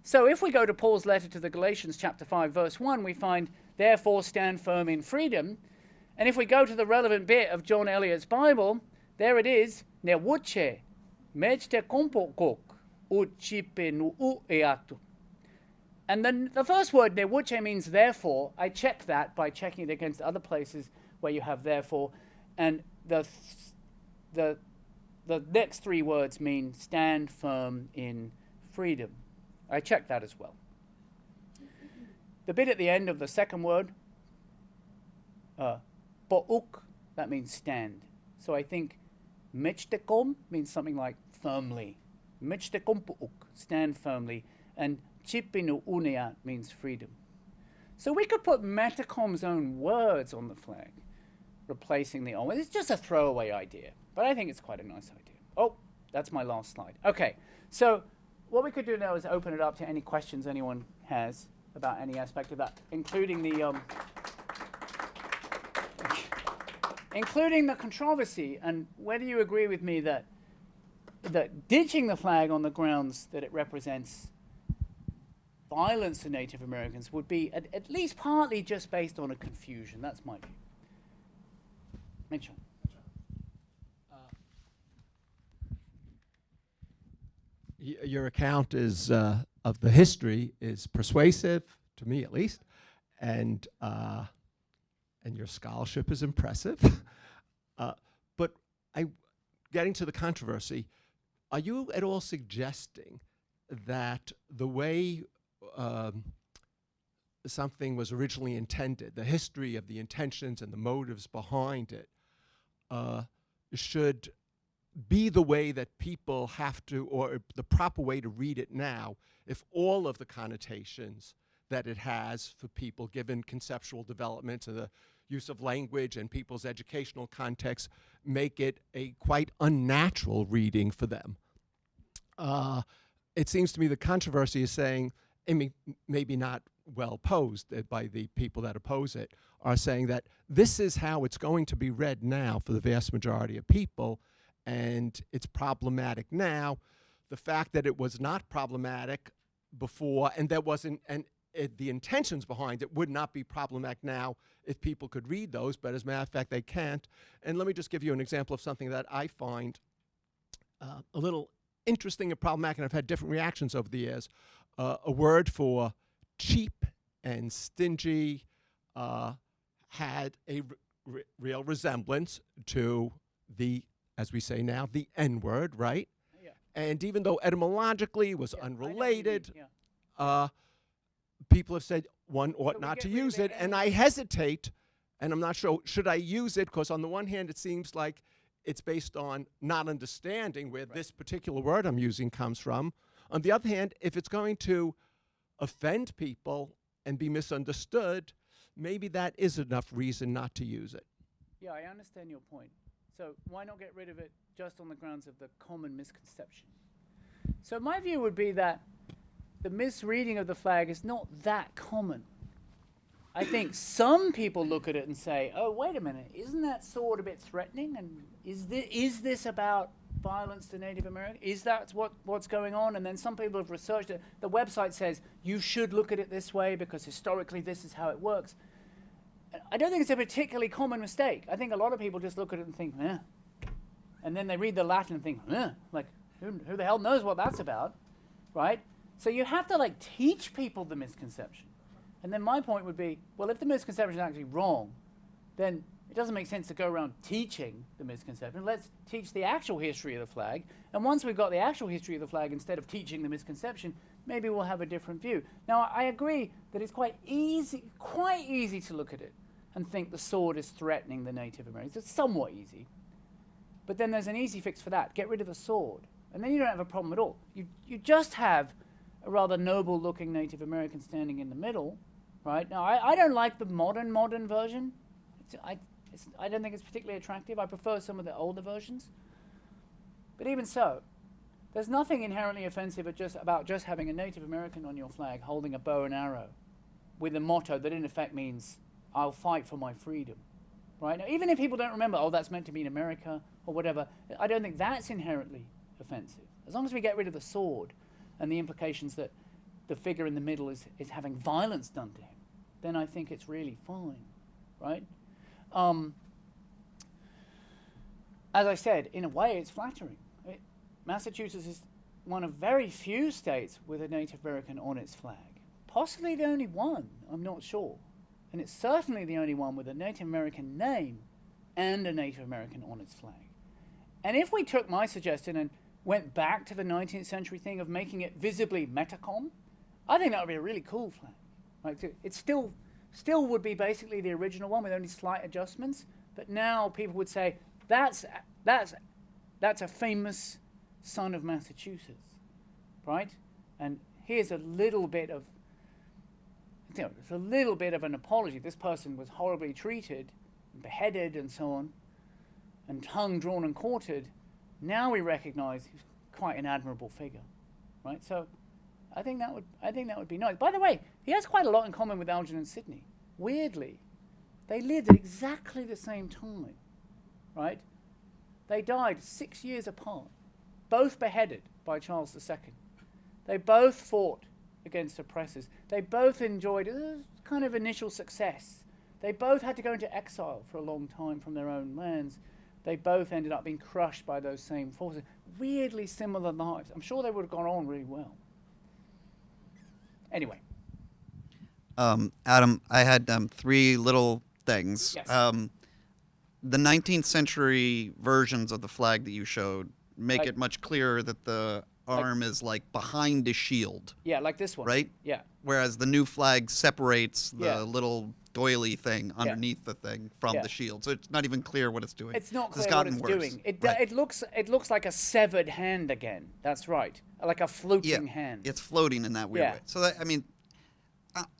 So if we go to Paul's letter to the Galatians chapter 5, verse 1, we find, therefore stand firm in freedom. And if we go to the relevant bit of John Eliot's Bible, there it is, Newuche, mechte kompokok, uchipe nu eatu. And then the first word, newuche, means therefore. I checked that by checking it against other places where you have therefore. And the next three words mean stand firm in freedom. I checked that as well. The bit at the end of the second word, po'uk, that means stand. So I think michtekom means something like firmly. Michtekom po'uk, stand firmly. And chipinu uneat means freedom. So we could put Metacom's own words on the flag, replacing the on. It's just a throwaway idea, but I think it's quite a nice idea. Oh, that's my last slide. Okay, so what we could do now is open it up to any questions anyone has about any aspect of that, including the controversy and whether you agree with me that ditching the flag on the grounds that it represents violence to Native Americans would be at least partly just based on a confusion. That's my view. Mitchell. Your account is of the history is persuasive, to me at least, and your scholarship is impressive. But getting to the controversy, are you at all suggesting that the way something was originally intended, the history of the intentions and the motives behind it, should be the way that people have to, or the proper way to read it now, if all of the connotations that it has for people, given conceptual developments and the use of language and people's educational context, make it a quite unnatural reading for them? It seems to me the controversy is saying, I mean, maybe not well posed by the people that oppose it, are saying that this is how it's going to be read now for the vast majority of people, and it's problematic now. The fact that it was not problematic before, and there wasn't, and the intentions behind it would not be problematic now if people could read those, but as a matter of fact, they can't. And let me just give you an example of something that I find a little interesting and problematic, and I've had different reactions over the years. A word for cheap and stingy had a real resemblance to the, as we say now, the N-word, right? Yeah. And even though etymologically it was unrelated, yeah. People have said one ought So we not get to rid of use the it, and I hesitate, and I'm not sure, should I use it? Because on the one hand, it seems like it's based on not understanding where this particular word I'm using comes from. On the other hand, if it's going to offend people and be misunderstood, maybe that is enough reason not to use it. Yeah, I understand your point. So why not get rid of it just on the grounds of the common misconception? So my view would be that the misreading of the flag is not that common. I think some people look at it and say, oh, wait a minute, isn't that sword a bit threatening? And is this about violence to Native Americans? Is that what's going on? And then some people have researched it. The website says you should look at it this way because historically this is how it works. I don't think it's a particularly common mistake. I think a lot of people just look at it and think, eh. And then they read the Latin and think, eh. Like, who the hell knows what that's about, right? So you have to, like, teach people the misconception. And then my point would be, well, if the misconception is actually wrong, then it doesn't make sense to go around teaching the misconception. Let's teach the actual history of the flag. And once we've got the actual history of the flag, instead of teaching the misconception, maybe we'll have a different view. Now, I agree that it's quite easy to look at it and think the sword is threatening the Native Americans. It's somewhat easy. But then there's an easy fix for that. Get rid of the sword. And then you don't have a problem at all. You just have a rather noble-looking Native American standing in the middle, right? Now, I don't like the modern version. I don't think it's particularly attractive. I prefer some of the older versions. But even so, there's nothing inherently offensive about just having a Native American on your flag holding a bow and arrow with a motto that in effect means, I'll fight for my freedom, right? Now, even if people don't remember, oh, that's meant to mean America or whatever, I don't think that's inherently offensive. As long as we get rid of the sword and the implications that the figure in the middle is having violence done to him, then I think it's really fine, right? As I said, in a way, it's flattering. Massachusetts is one of very few states with a Native American on its flag. Possibly the only one, I'm not sure. And it's certainly the only one with a Native American name and a Native American on its flag. And if we took my suggestion and went back to the 19th century thing of making it visibly metacom, I think that would be a really cool flag. Right? It still would be basically the original one with only slight adjustments, but now people would say that's a famous son of Massachusetts, right? And here's a little bit of, it's a little bit of an apology. This person was horribly treated, beheaded, and so on, and hung, drawn, and quartered. Now we recognize he's quite an admirable figure, right? So I think that would be nice. By the way, he has quite a lot in common with Algernon Sidney. Weirdly, they lived at exactly the same time, right? They died 6 years apart, both beheaded by Charles II. They both fought against oppressors. They both enjoyed a kind of initial success. They both had to go into exile for a long time from their own lands. They both ended up being crushed by those same forces. Weirdly similar lives. I'm sure they would have gone on really well. Anyway. Adam, I had 3 little things. Yes. The 19th century versions of the flag that you showed make Like- it much clearer that the arm is like behind a shield, Yeah, like this one. right? Yeah. Whereas the new flag separates the Yeah. little doily thing underneath the thing from Yeah. the shield. So it's not even clear what it's doing. It's not It's clear what gotten it's worse. doing. Right. It looks like a severed hand again. That's right. Like a floating hand. It's floating in that weird Yeah. way. So that, I mean,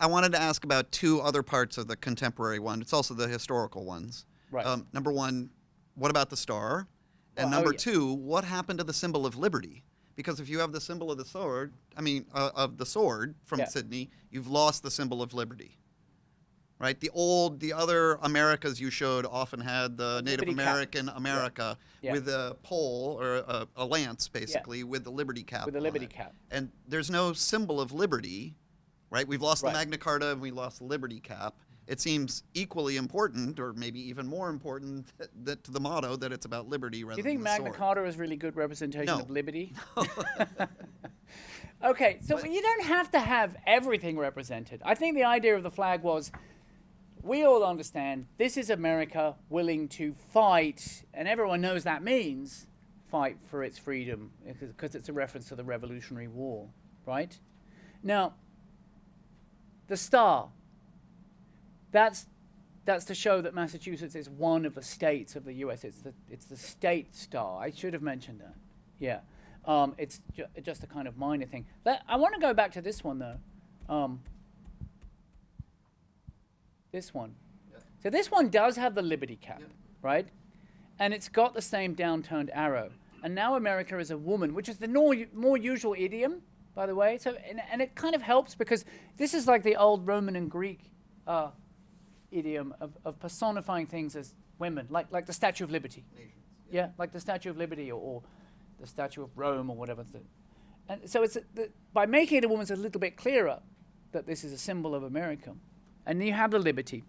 I wanted to ask about 2 other parts of the contemporary one. It's also the historical ones. Right. Number 1, what about the star? And Well, number yeah. 2, what happened to the symbol of liberty? Because if you have the symbol of the sword, of the sword from Yeah. Sydney, you've lost the symbol of liberty. Right? The other Americas you showed often had the Native Liberty cap. American America Yeah. with a pole or a lance, basically, with the liberty cap. With the on liberty it. cap. And there's no symbol of liberty, right? We've lost Right. the Magna Charta and we lost the liberty cap. It seems equally important, or maybe even more important, to the motto that it's about liberty rather Do you than think the Magna sword. Charta is really good representation No. of liberty? Okay, so you don't have to have everything represented. I think the idea of the flag was, we all understand this is America willing to fight, and everyone knows that means fight for its freedom, because it's a reference to the Revolutionary War, right? Now, the star, that's to show that Massachusetts is one of the states of the U.S. It's the state star. I should have mentioned that. Yeah. It's just a kind of minor thing. I want to go back to this one, though. This one. Yeah. So this one does have the liberty cap, Yeah. right? And it's got the same downturned arrow. And now America is a woman, which is the more usual idiom, by the way. So and it kind of helps because this is like the old Roman and Greek idiom of personifying things as women, like the Statue of Liberty. Nations. Yeah, like the Statue of Liberty or the Statue of Rome or whatever. And so by making it a woman, it's a little bit clearer that this is a symbol of America. And you have the liberty.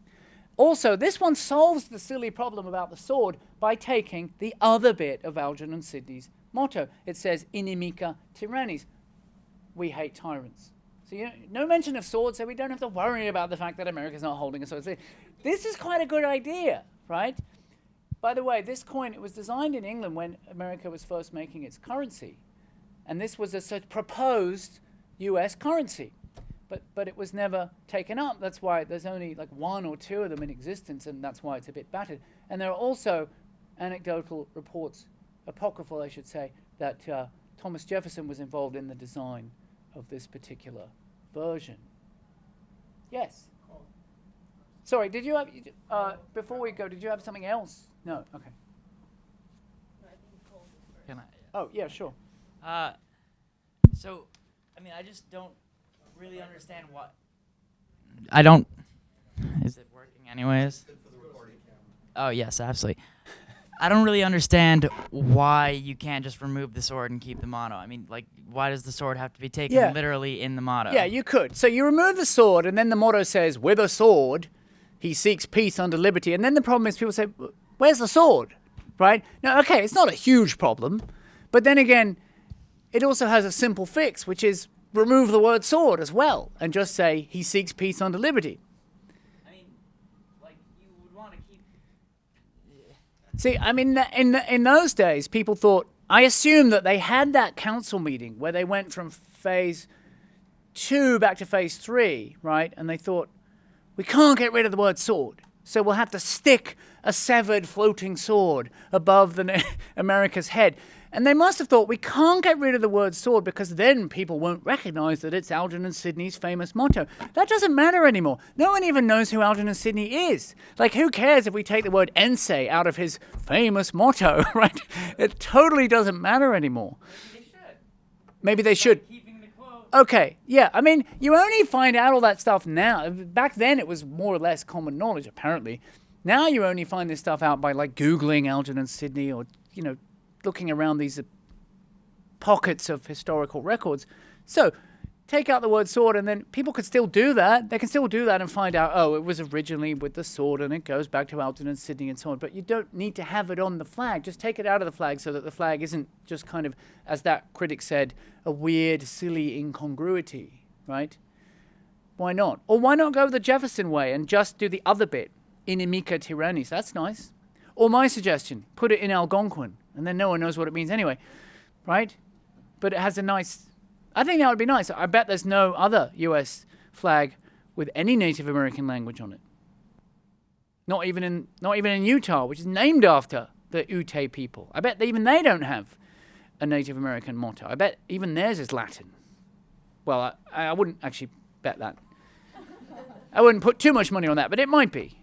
Also, this one solves the silly problem about the sword by taking the other bit of Algernon Sidney's motto. It says, inimica tyrannis. We hate tyrants. So no mention of swords, so we don't have to worry about the fact that America's not holding a sword. So this is quite a good idea, right? By the way, this coin, it was designed in England when America was first making its currency. And this was a proposed US currency. But it was never taken up. That's why there's only like 1 or 2 of them in existence, and that's why it's a bit battered. And there are also anecdotal reports, apocryphal I should say, that Thomas Jefferson was involved in the design of this particular version. Yes? Sorry, did you have, before we go, did you have something else? No, okay. Can I? Oh, yeah, sure. So, I mean, I just don't really understand what. I don't. Is it working anyways? Oh, yes, absolutely. I don't really understand why you can't just remove the sword and keep the motto. I mean, like, why does the sword have to be taken Yeah. literally in the motto? Yeah, you could. So you remove the sword, and then the motto says, with a sword, he seeks peace under liberty. And then the problem is people say, where's the sword? Right? Now, okay, it's not a huge problem. But then again, it also has a simple fix, which is remove the word sword as well, and just say, he seeks peace under liberty. I mean, like, you would want to keep. See, I mean, in those days, people thought I assume that they had that council meeting where they went from phase 2 back to phase 3, right? And they thought, we can't get rid of the word sword, so we'll have to stick a severed floating sword above America's head. And they must have thought, we can't get rid of the word sword because then people won't recognize that it's Algernon Sidney's famous motto. That doesn't matter anymore. No one even knows who Algernon Sidney is. Like, who cares if we take the word Ense out of his famous motto, right? It totally doesn't matter anymore. Maybe they should. Okay, yeah. I mean, you only find out all that stuff now. Back then, it was more or less common knowledge, apparently. Now you only find this stuff out by, like, Googling Algernon Sidney or, you know, looking around these pockets of historical records. So take out the word sword and then people could still do that. They can still do that and find out, oh, it was originally with the sword and it goes back to Algernon Sidney and so on. But you don't need to have it on the flag. Just take it out of the flag so that the flag isn't just kind of, as that critic said, a weird, silly incongruity, right? Why not? Or why not go the Jefferson way and just do the other bit, inimica tyrannis? That's nice. Or my suggestion, put it in Algonquin, and then no one knows what it means anyway, right? But it has a nice... I think that would be nice. I bet there's no other U.S. flag with any Native American language on it. Not even in Utah, which is named after the Ute people. I bet even they don't have a Native American motto. I bet even theirs is Latin. Well, I wouldn't actually bet that. I wouldn't put too much money on that, but it might be.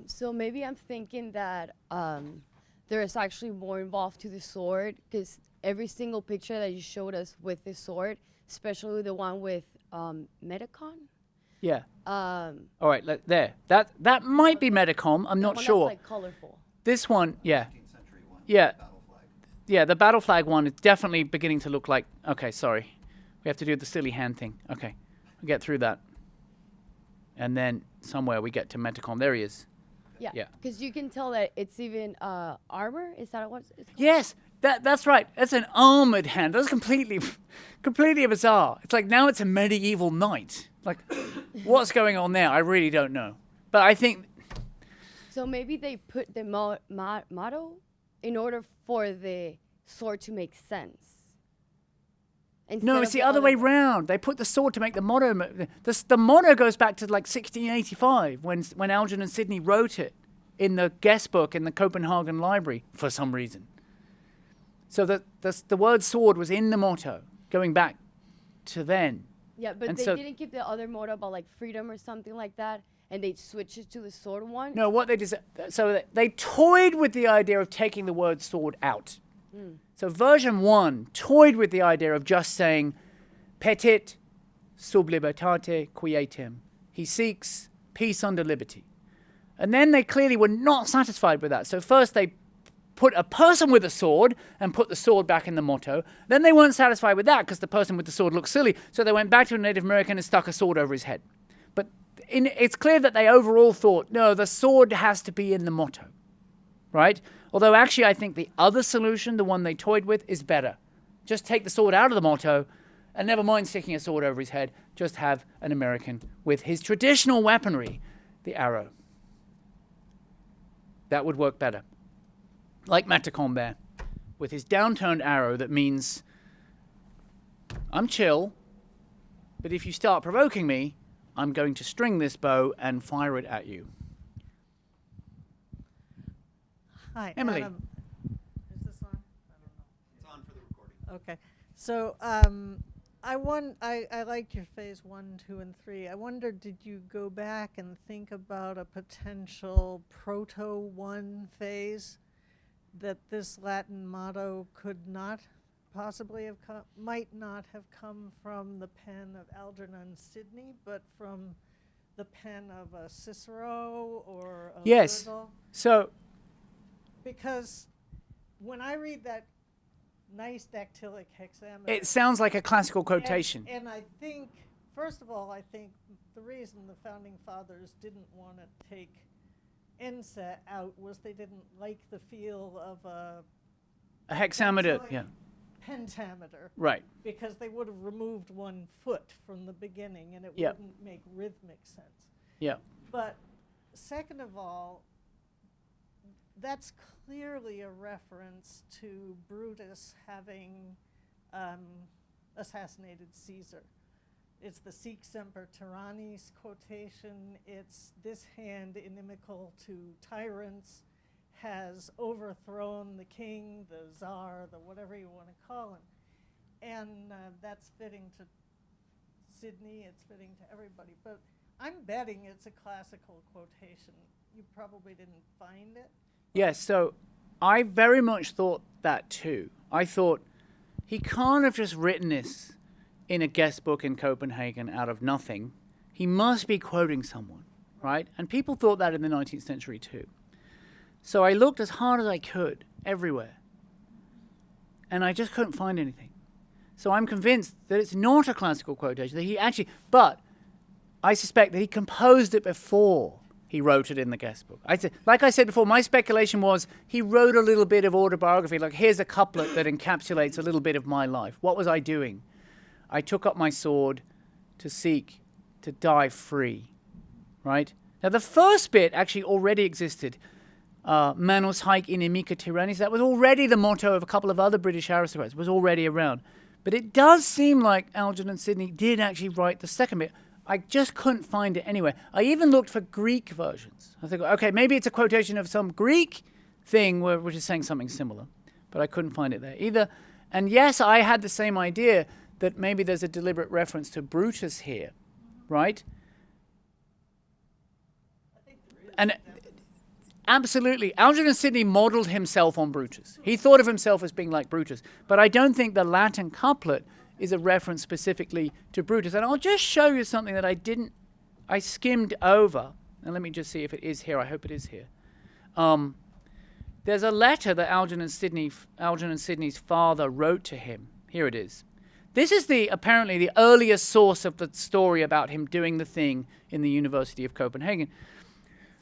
So maybe I'm thinking that there is actually more involved to the sword, because every single picture that you showed us with the sword, especially the one with Metacon. Yeah. All right, there. That might be Metacom. I'm not sure. That's, like, colorful. This one, yeah. 19th century one. Yeah. Battle flag. Yeah, the battle flag one is definitely beginning to look like... Okay, sorry. We have to do the silly hand thing. Okay, we get through that. And then somewhere we get to Metacom. There he is. Yeah. Yeah. Because you can tell that it's even armor. Is that what it's called? Yes, that's right. That's an armored hand. That's completely bizarre. It's like now it's a medieval knight. Like, what's going on there? I really don't know. But I think... So maybe they put the motto in order for the sword to make sense. No, it's the other way round. They put the sword to make the motto. The motto goes back to like 1685 when Algernon Sidney wrote it in the guest book in the Copenhagen Library for some reason. So the word sword was in the motto going back to then. Yeah, but And they so- didn't keep the other motto about like freedom or something like that, and they switched it to the sword one. No, what they did, so they toyed with the idea of taking the word sword out. So version 1 toyed with the idea of just saying petit sub libertate quietem. He seeks peace under liberty. And then they clearly were not satisfied with that. So first they put a person with a sword and put the sword back in the motto. Then they weren't satisfied with that because the person with the sword looked silly. So they went back to a Native American and stuck a sword over his head. But it's clear that they overall thought, no, the sword has to be in the motto, right? Although actually I think the other solution, the one they toyed with, is better. Just take the sword out of the motto and never mind sticking a sword over his head. Just have an American with his traditional weaponry, the arrow. That would work better. Like Matacom there, with his downturned arrow that means I'm chill, but if you start provoking me, I'm going to string this bow and fire it at you. Hi, Emily. Adam. Is this on? I don't know. It's on for the recording. Okay, so I liked your phase 1, 2, and 3. I wondered, did you go back and think about a potential proto 1 phase that this Latin motto could not possibly have might not have come from the pen of Algernon Sidney, but from the pen of a Cicero or a Yes. Virgil? So, Because when I read that nice dactylic hexameter, it sounds like a classical quotation. And I think, first of all, I think the reason the founding fathers didn't want to take Ense out was they didn't like the feel of a A hexameter, dactylic yeah, pentameter, right. because they would have removed 1 foot from the beginning and it Yep. wouldn't make rhythmic sense. Yeah. But second of all, that's clearly a reference to Brutus having assassinated Caesar. It's the Sic Semper Tyrannis quotation. It's this hand inimical to tyrants has overthrown the king, the czar, the whatever you want to call him. And that's fitting to Sydney, it's fitting to everybody. But I'm betting it's a classical quotation. You probably didn't find it. Yes, so I very much thought that too. I thought he can't have just written this in a guest book in Copenhagen out of nothing. He must be quoting someone, right? And people thought that in the 19th century too. So I looked as hard as I could everywhere, and I just couldn't find anything. So I'm convinced that it's not a classical quotation, that he actually, but I suspect that he composed it before he wrote it in the guest book. Like I said before, my speculation was he wrote a little bit of autobiography, like here's a couplet that encapsulates a little bit of my life. What was I doing? I took up my sword to seek to die free, right? Now the first bit actually already existed. Manus haec inimica tyrannis. That was already the motto of a couple of other British aristocrats. It was already around. But it does seem like Algernon Sidney did actually write the second bit. I just couldn't find it anywhere. I even looked for Greek versions. I think, okay, maybe it's a quotation of some Greek thing which is saying something similar. But I couldn't find it there either. And yes, I had the same idea that maybe there's a deliberate reference to Brutus here, right? And absolutely, Algernon Sidney modeled himself on Brutus. He thought of himself as being like Brutus. But I don't think the Latin couplet is a reference specifically to Brutus. And I'll just show you something that I skimmed over. And let me just see if it is here. I hope it is here. There's a letter that Algernon Sidney's father wrote to him. Here it is. This is apparently the earliest source of the story about him doing the thing in the University of Copenhagen.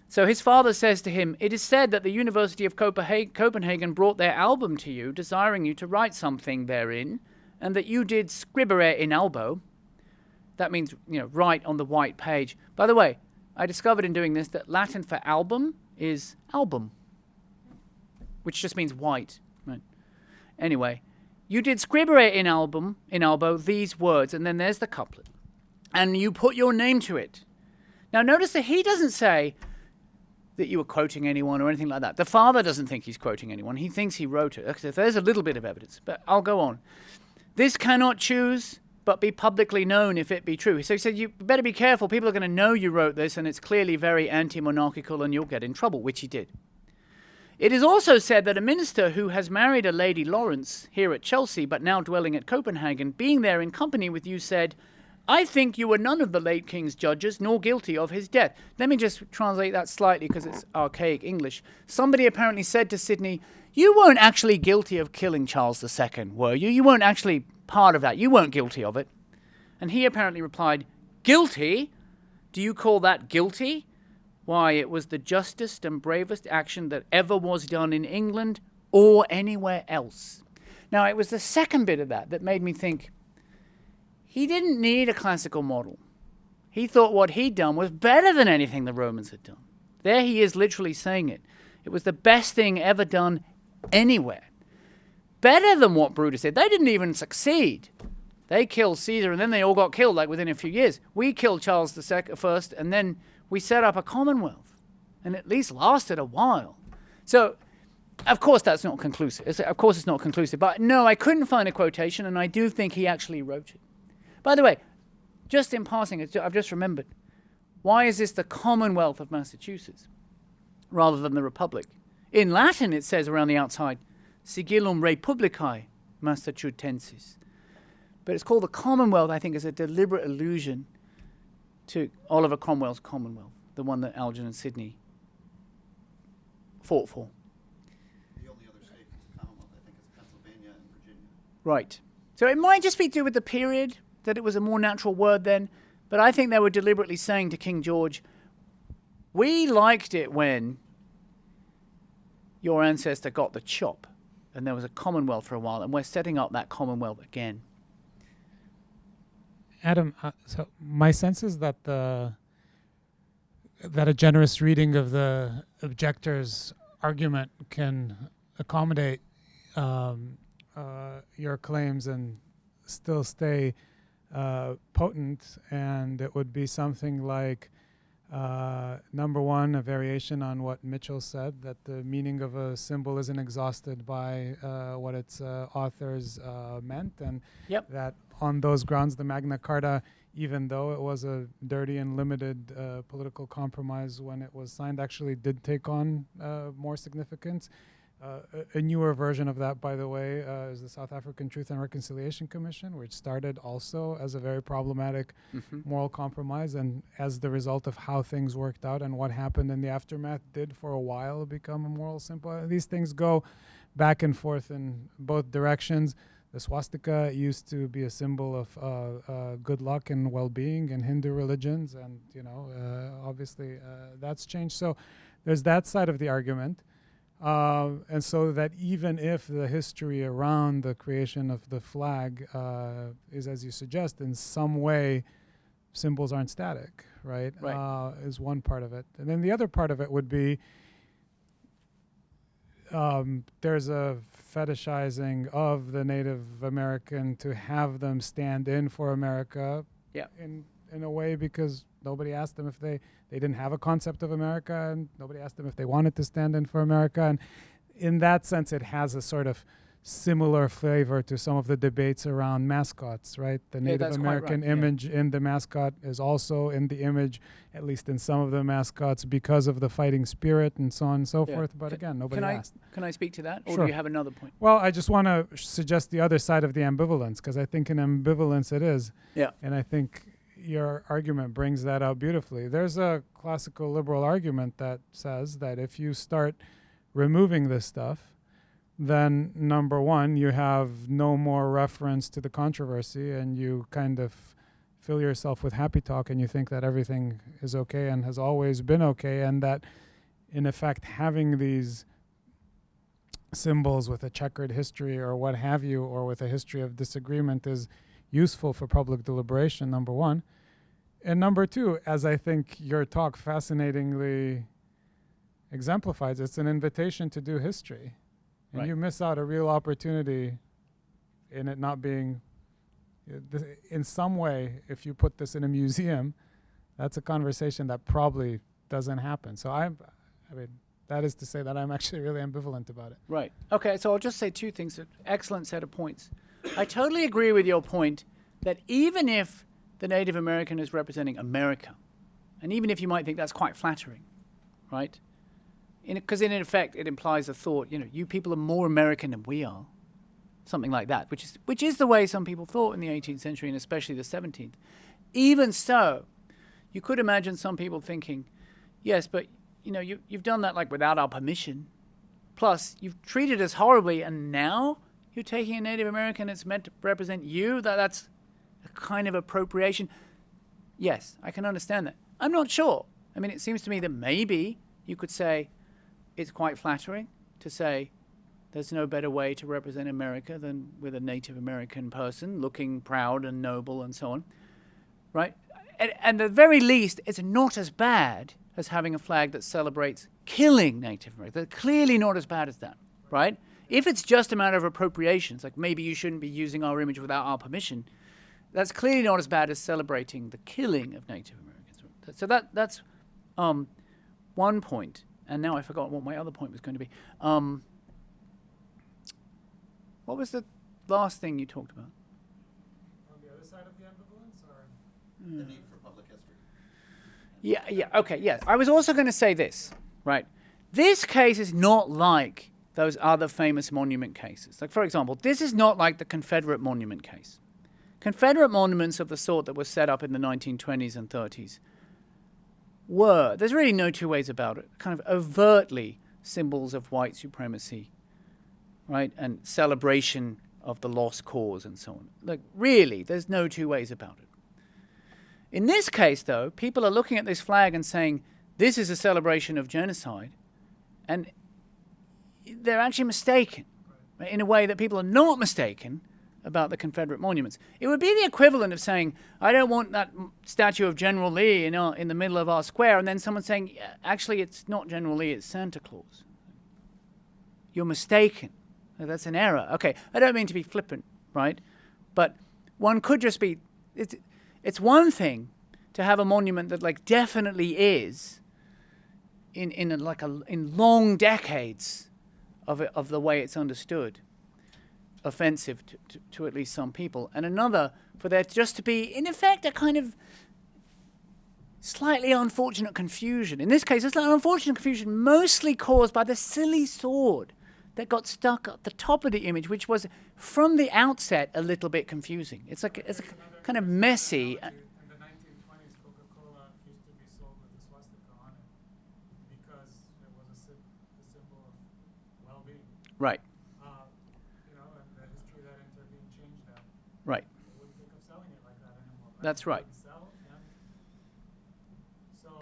So his father says to him, "It is said that the University of Copenhagen brought their album to you, desiring you to write something therein, and that you did scribere in albo." That means, write on the white page. By the way, I discovered in doing this that Latin for album is album, which just means white. Right? Anyway, you did scribere in albo these words, and then there's the couplet. And you put your name to it. Now notice that he doesn't say that you were quoting anyone or anything like that. The father doesn't think he's quoting anyone. He thinks he wrote it. Okay, there's a little bit of evidence, but I'll go on. This cannot choose but be publicly known if it be true. So he said, you better be careful. People are going to know you wrote this, and it's clearly very anti-monarchical, and you'll get in trouble, which he did. It is also said that a minister who has married a Lady Lawrence here at Chelsea, but now dwelling at Copenhagen, being there in company with you, said, "I think you were none of the late king's judges, nor guilty of his death." Let me just translate that slightly because it's archaic English. Somebody apparently said to Sidney, "You weren't actually guilty of killing Charles II, were you? You weren't actually part of that. You weren't guilty of it." And he apparently replied, "Guilty? Do you call that guilty? Why, it was the justest and bravest action that ever was done in England or anywhere else." Now, it was the second bit of that made me think, he didn't need a classical model. He thought what he'd done was better than anything the Romans had done. There he is literally saying it. It was the best thing ever done anywhere. Better than what Brutus did. They didn't even succeed. They killed Caesar and then they all got killed like within a few years. We killed Charles II first and then we set up a commonwealth and at least lasted a while. So, of course that's not conclusive. Of course it's not conclusive. But no, I couldn't find a quotation and I do think he actually wrote it. By the way, just in passing, I've just remembered, why is this the Commonwealth of Massachusetts rather than the Republic? In Latin, it says around the outside, Sigillum Republicae Massachusettensis. But it's called the Commonwealth, I think, as a deliberate allusion to Oliver Cromwell's Commonwealth, the one that Algernon Sidney fought for. The only other state that's a Commonwealth, I think, is Pennsylvania and Virginia. Right. So it might just be to do with the period, that it was a more natural word then, but I think they were deliberately saying to King George, we liked it when your ancestor got the chop and there was a commonwealth for a while, and we're setting up that commonwealth again. Adam, so my sense is that that a generous reading of the objectors argument can accommodate your claims and still stay potent, and it would be something like, number one, a variation on what Mitchell said, that the meaning of a symbol isn't exhausted by what its authors meant, and Yep. that on those grounds the Magna Charta, even though it was a dirty and limited political compromise when it was signed, actually did take on more significance. A newer version of that, by the way, is the South African Truth and Reconciliation Commission, which started also as a very problematic moral compromise, and as the result of how things worked out and what happened in the aftermath, did for a while become a moral symbol. These things go back and forth in both directions. The swastika used to be a symbol of good luck and well-being in Hindu religions, and obviously that's changed. So there's that side of the argument. And so that even if the history around the creation of the flag is, as you suggest, in some way, symbols aren't static, right? Is one part of it. And then the other part of it would be there's a fetishizing of the Native American to have them stand in for America in a way, because nobody asked them if they didn't have a concept of America, and nobody asked them if they wanted to stand in for America. And in that sense, it has a sort of similar flavor to some of the debates around mascots, right? The Native American image in the mascot is also in the image, at least in some of the mascots, because of the fighting spirit and so on and so forth. But again, nobody asked. Can I speak to that? Or Sure. do you have another point? Well, I just want to suggest the other side of the ambivalence, because I think in ambivalence it is. Yeah. And I think your argument brings that out beautifully. There's a classical liberal argument that says that if you start removing this stuff, then number one, you have no more reference to the controversy, and you kind of fill yourself with happy talk, and you think that everything is okay and has always been okay, and that in effect having these symbols with a checkered history or what have you, or with a history of disagreement, is useful for public deliberation, number one. And number two, as I think your talk fascinatingly exemplifies, it's an invitation to do history. And you miss out a real opportunity in it not being, in some way, if you put this in a museum, that's a conversation that probably doesn't happen. So I mean, that is to say that I'm actually really ambivalent about it. Right. Okay, so I'll just say two things. Excellent set of points. I totally agree with your point that even if the Native American is representing America, and even if you might think that's quite flattering, right? Because in effect it implies a thought, you people are more American than we are, something like that, which is the way some people thought in the 18th century and especially the 17th. Even so, you could imagine some people thinking, yes, but you've done that like without our permission. Plus, you've treated us horribly, and now you're taking a Native American that's meant to represent you? That's a kind of appropriation. Yes, I can understand that. I'm not sure. I mean, it seems to me that maybe you could say it's quite flattering to say there's no better way to represent America than with a Native American person looking proud and noble and so on, right? And at the very least, it's not as bad as having a flag that celebrates killing Native Americans. They're clearly not as bad as that, right? If it's just a matter of appropriations, like maybe you shouldn't be using our image without our permission, that's clearly not as bad as celebrating the killing of Native Americans. So that's one point. And now I've forgotten what my other point was going to be. What was the last thing you talked about? On the other side of the ambivalence, or? The need for public history. Yeah, okay, yes. I was also going to say this, right? This case is not like those other famous monument cases. Like, for example, this is not like the Confederate monument case. Confederate monuments of the sort that were set up in the 1920s and 30s there's really no two ways about it, kind of overtly symbols of white supremacy, right? And celebration of the lost cause and so on. Like, really, there's no two ways about it. In this case, though, people are looking at this flag and saying, this is a celebration of genocide, and they're actually mistaken, right? In a way that people are not mistaken about the Confederate monuments. It would be the equivalent of saying, I don't want that statue of General Lee in the middle of our square, and then someone saying, actually, it's not General Lee, it's Santa Claus. you're mistaken. That's an error. Okay, I don't mean to be flippant, right? But one could just be, it's one thing to have a monument that like definitely is in long decades of the way it's understood offensive to at least some people, and another for there just to be in effect a kind of slightly unfortunate confusion. In this case, it's an unfortunate confusion mostly caused by the silly sword that got stuck at the top of the image, which was from the outset a little bit confusing. It's a kind of messy. In the 1920s, Coca-Cola used to be sold with the swastika on it because it was a symbol of well-being. Right. And the history that intervened changed that. Right. They wouldn't think of selling it like that anymore. That's right. So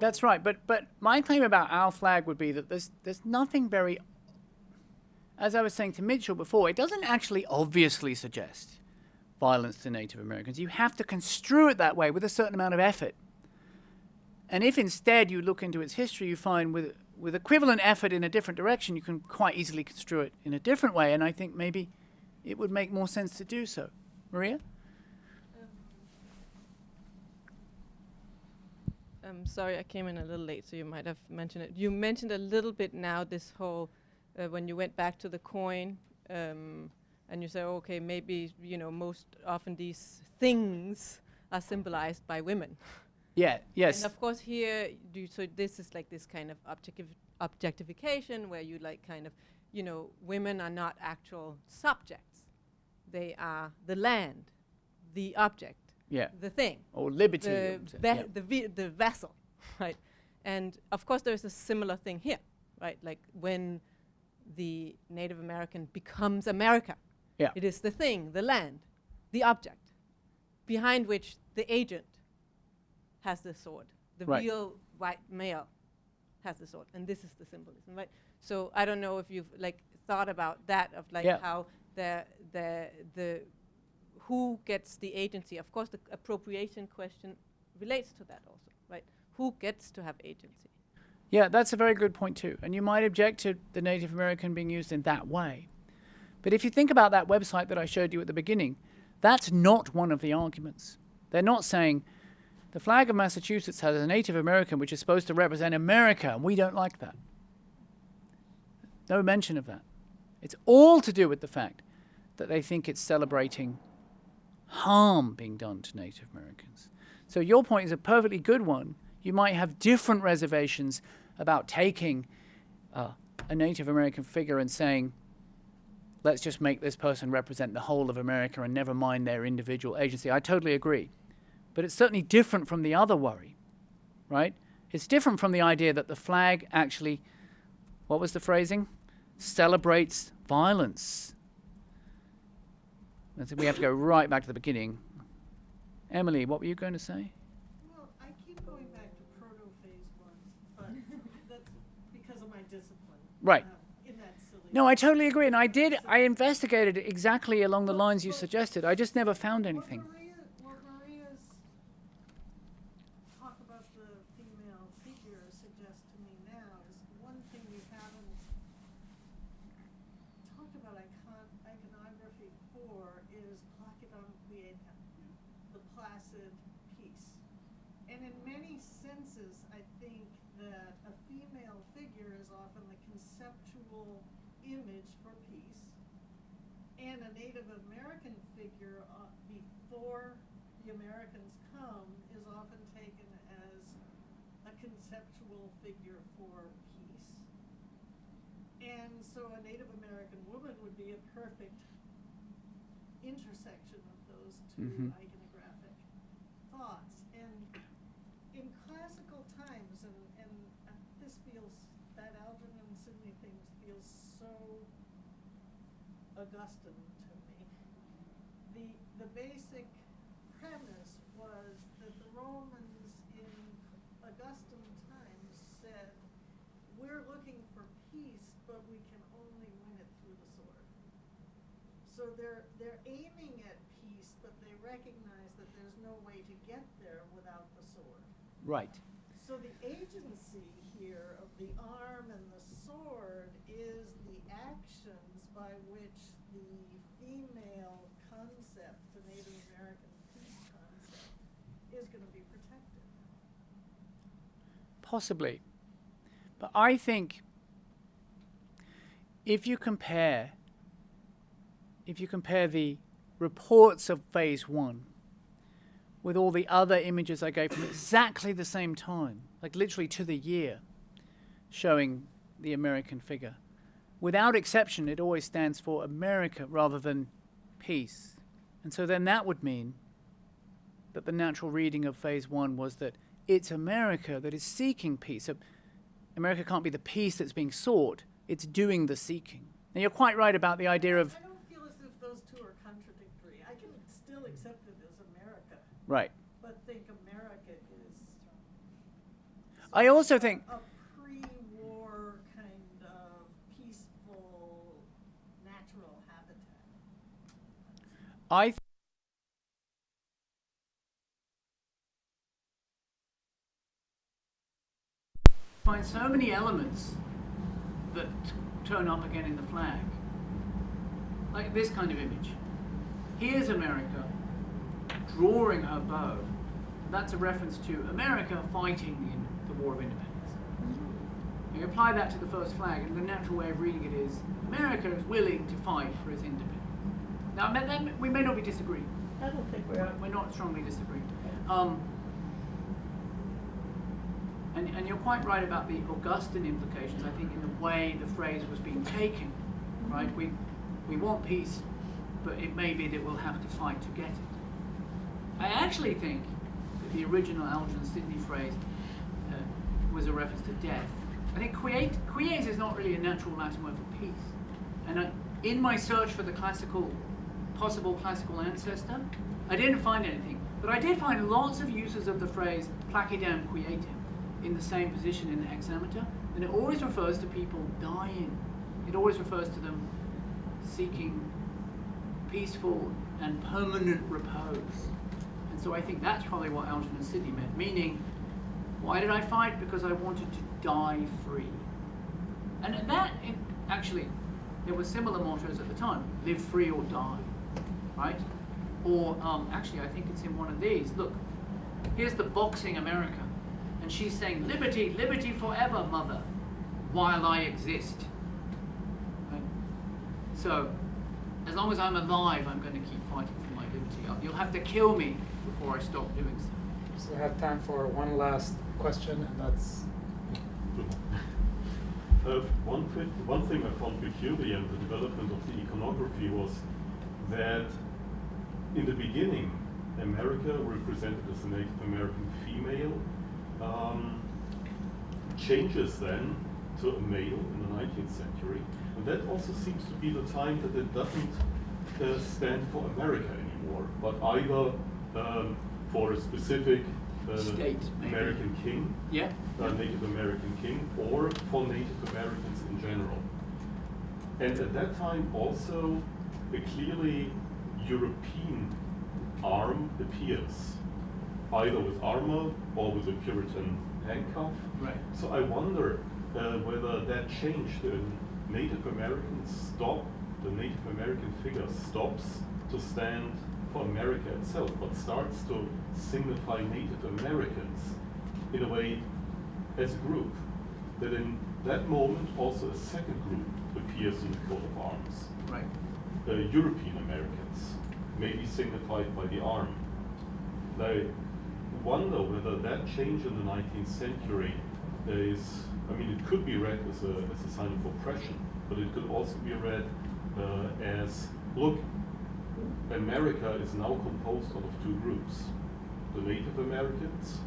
That's right. But my claim about our flag would be that there's nothing very, as I was saying to Mitchell before, it doesn't actually obviously suggest violence to Native Americans. You have to construe it that way with a certain amount of effort. And if instead you look into its history, you find with equivalent effort in a different direction, you can quite easily construe it in a different way. And I think maybe it would make more sense to do so. Maria? Sorry, I came in a little late, so you might have mentioned it. You mentioned a little bit now this whole, when you went back to the coin, and you say, okay, maybe, most often these things are symbolized by women. Yeah, yes. And of course here, so this is like this kind of objectification where you like kind of, women are not actual subjects. They are the land, the object, the thing. Or liberty. The vessel, right? And of course there's a similar thing here, right? Like when the Native American becomes America. Yeah. It is the thing, the land, the object, behind which the agent has the sword. The real white male has the sword. And this is the symbolism, right? So I don't know if you've thought about that, of how the who gets the agency. Of course the appropriation question relates to that also, right? Who gets to have agency? Yeah, that's a very good point too. And you might object to the Native American being used in that way. But if you think about that website that I showed you at the beginning, that's not one of the arguments. They're not saying the flag of Massachusetts has a Native American which is supposed to represent America, and we don't like that. No mention of that. It's all to do with the fact that they think it's celebrating harm being done to Native Americans. So your point is a perfectly good one. You might have different reservations about taking a Native American figure and saying, let's just make this person represent the whole of America and never mind their individual agency. I totally agree. But it's certainly different from the other worry, right? It's different from the idea that the flag actually, what was the phrasing? Celebrates violence. We have to go right back to the beginning. Emily, what were you going to say? Well, I keep going back to proto-phase one, but that's because of my discipline. Right. In that silly. No, I totally agree. And I investigated it exactly along the lines you suggested. I just never found anything. What Maria's talk about the female figure suggests to me now is one thing you haven't talked about iconography for is placidam, quietem, the placid peace. And in many senses, I think that a female figure is often the conceptual image for peace, and a Native American figure before the Americans come is often taken as a conceptual figure for peace. And so a Native American woman would be a perfect intersection of those two iconographic thoughts. And in classical times, and this feels, that Algernon Sidney thing feels so Augustan to me. The basic premise was that the Romans in Augustan times said, we're looking for peace, but we can only win it through the sword. So they're aiming at peace, but they recognize that there's no way to get there without the sword. Right. So the agency here of the arm and the sword is the actions by which the female concept, the Native American peace concept, is going to be protected. Possibly. But I think if you compare the reports of phase 1 with all the other images I gave from exactly the same time, like literally to the year, showing the American figure, without exception, it always stands for America rather than peace. And so then that would mean that the natural reading of phase 1 was that it's America that is seeking peace. So America can't be the peace that's being sought, it's doing the seeking. Now you're quite right about the idea of... I don't feel as if those two are contradictory. I can still accept it as America. Right. But think America is... I also think... a pre-war kind of peaceful, natural habitat. I find so many elements that turn up again in the flag. Like this kind of image. Here's America drawing her bow. That's a reference to America fighting in the War of Independence. You apply that to the first flag, and the natural way of reading it is America is willing to fight for its independence. Now, we may not be disagreeing. I don't think We're not strongly disagreeing. And you're quite right about the Augustan implications, I think, in the way the phrase was being taken, right? We want peace, but it may be that we'll have to fight to get it. I actually think that the original Algernon Sidney phrase was a reference to death. I think quies is not really a natural Latin word for peace. And in my search for the possible classical ancestor, I didn't find anything. But I did find lots of uses of the phrase placidam quietem in the same position in the hexameter, and it always refers to people dying. It always refers to them seeking peaceful and permanent repose. And so I think that's probably what Algernon Sidney meant, meaning, why did I fight? Because I wanted to die free. And actually, there were similar mottos at the time, live free or die, right? Or actually, I think it's in one of these. Look, here's the boxing America. And she's saying, liberty, liberty forever, mother, while I exist. Right? So, as long as I'm alive, I'm going to keep fighting for my liberty. You'll have to kill me before I stop doing so. So we have time for one last question, and that's... One thing I found peculiar in the development of the iconography was that in the beginning, America, represented as a Native American female, changes then to a male in the 19th century. And that also seems to be the time that it doesn't stand for America anymore, but either for a specific state, American king, Native American king, or for Native Americans in general. And at that time also a clearly European arm appears, either with armor or with a Puritan handcuff. Right. So I wonder whether that change, the Native American figure stops to stand for America itself, but starts to signify Native Americans in a way as a group. That in that moment also a second group appears in the coat of arms. Right. European Americans, maybe signified by the arm. I wonder whether that change in the 19th century is, it could be read as a sign of oppression, but it could also be read as, look, America is now composed out of two groups. The Native Americans,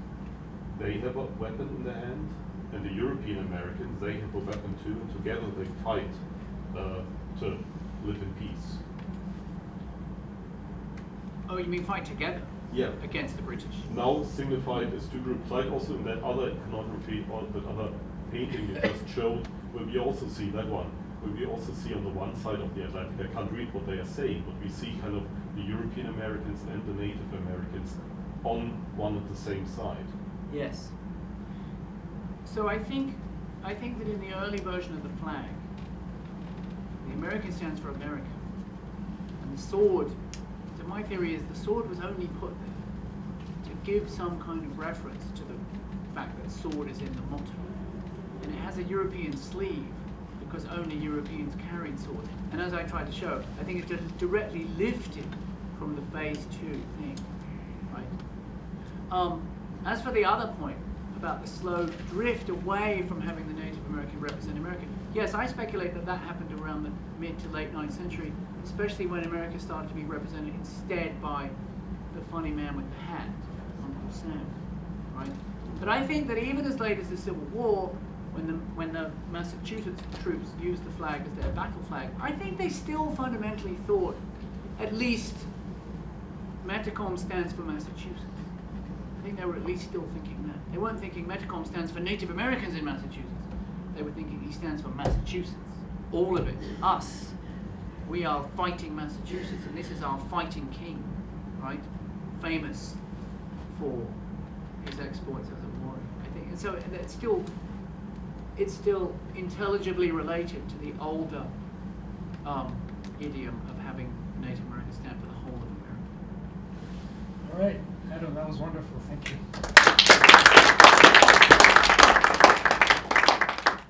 they have a weapon in their hand, and the European Americans, they have a weapon too, and together they fight to live in peace. Oh, you mean fight together? Yeah. Against the British? Now signified as two groups, like also in that other iconography or that other painting you just showed, where we also see that one. We also see on the one side of the Atlantic, I can't read what they are saying, but we see kind of the European Americans and the Native Americans on one and the same side. Yes. So I think that in the early version of the flag, American stands for America. And the sword, so my theory is the sword was only put there to give some kind of reference to the fact that sword is in the motto. And it has a European sleeve because only Europeans carried swords. And as I tried to show, I think it's just directly lifted from the phase 2 thing, right? As for the other point about the slow drift away from having the Native American represent America, yes, I speculate that that happened around the mid to late 9th century, especially when America started to be represented instead by the funny man with the hat, Uncle Sam, right? But I think that even as late as the Civil War, when the Massachusetts troops used the flag as their battle flag, I think they still fundamentally thought, at least, Metacom stands for Massachusetts. I think they were at least still thinking that. They weren't thinking Metacom stands for Native Americans in Massachusetts. They were thinking he stands for Massachusetts. All of it. Us. We are fighting Massachusetts, and this is our fighting king, right? Famous for his exploits as a warrior, I think. And so it's still intelligibly related to the older idiom of having Native Americans stand for the whole of America. All right, Adam, that was wonderful. Thank you.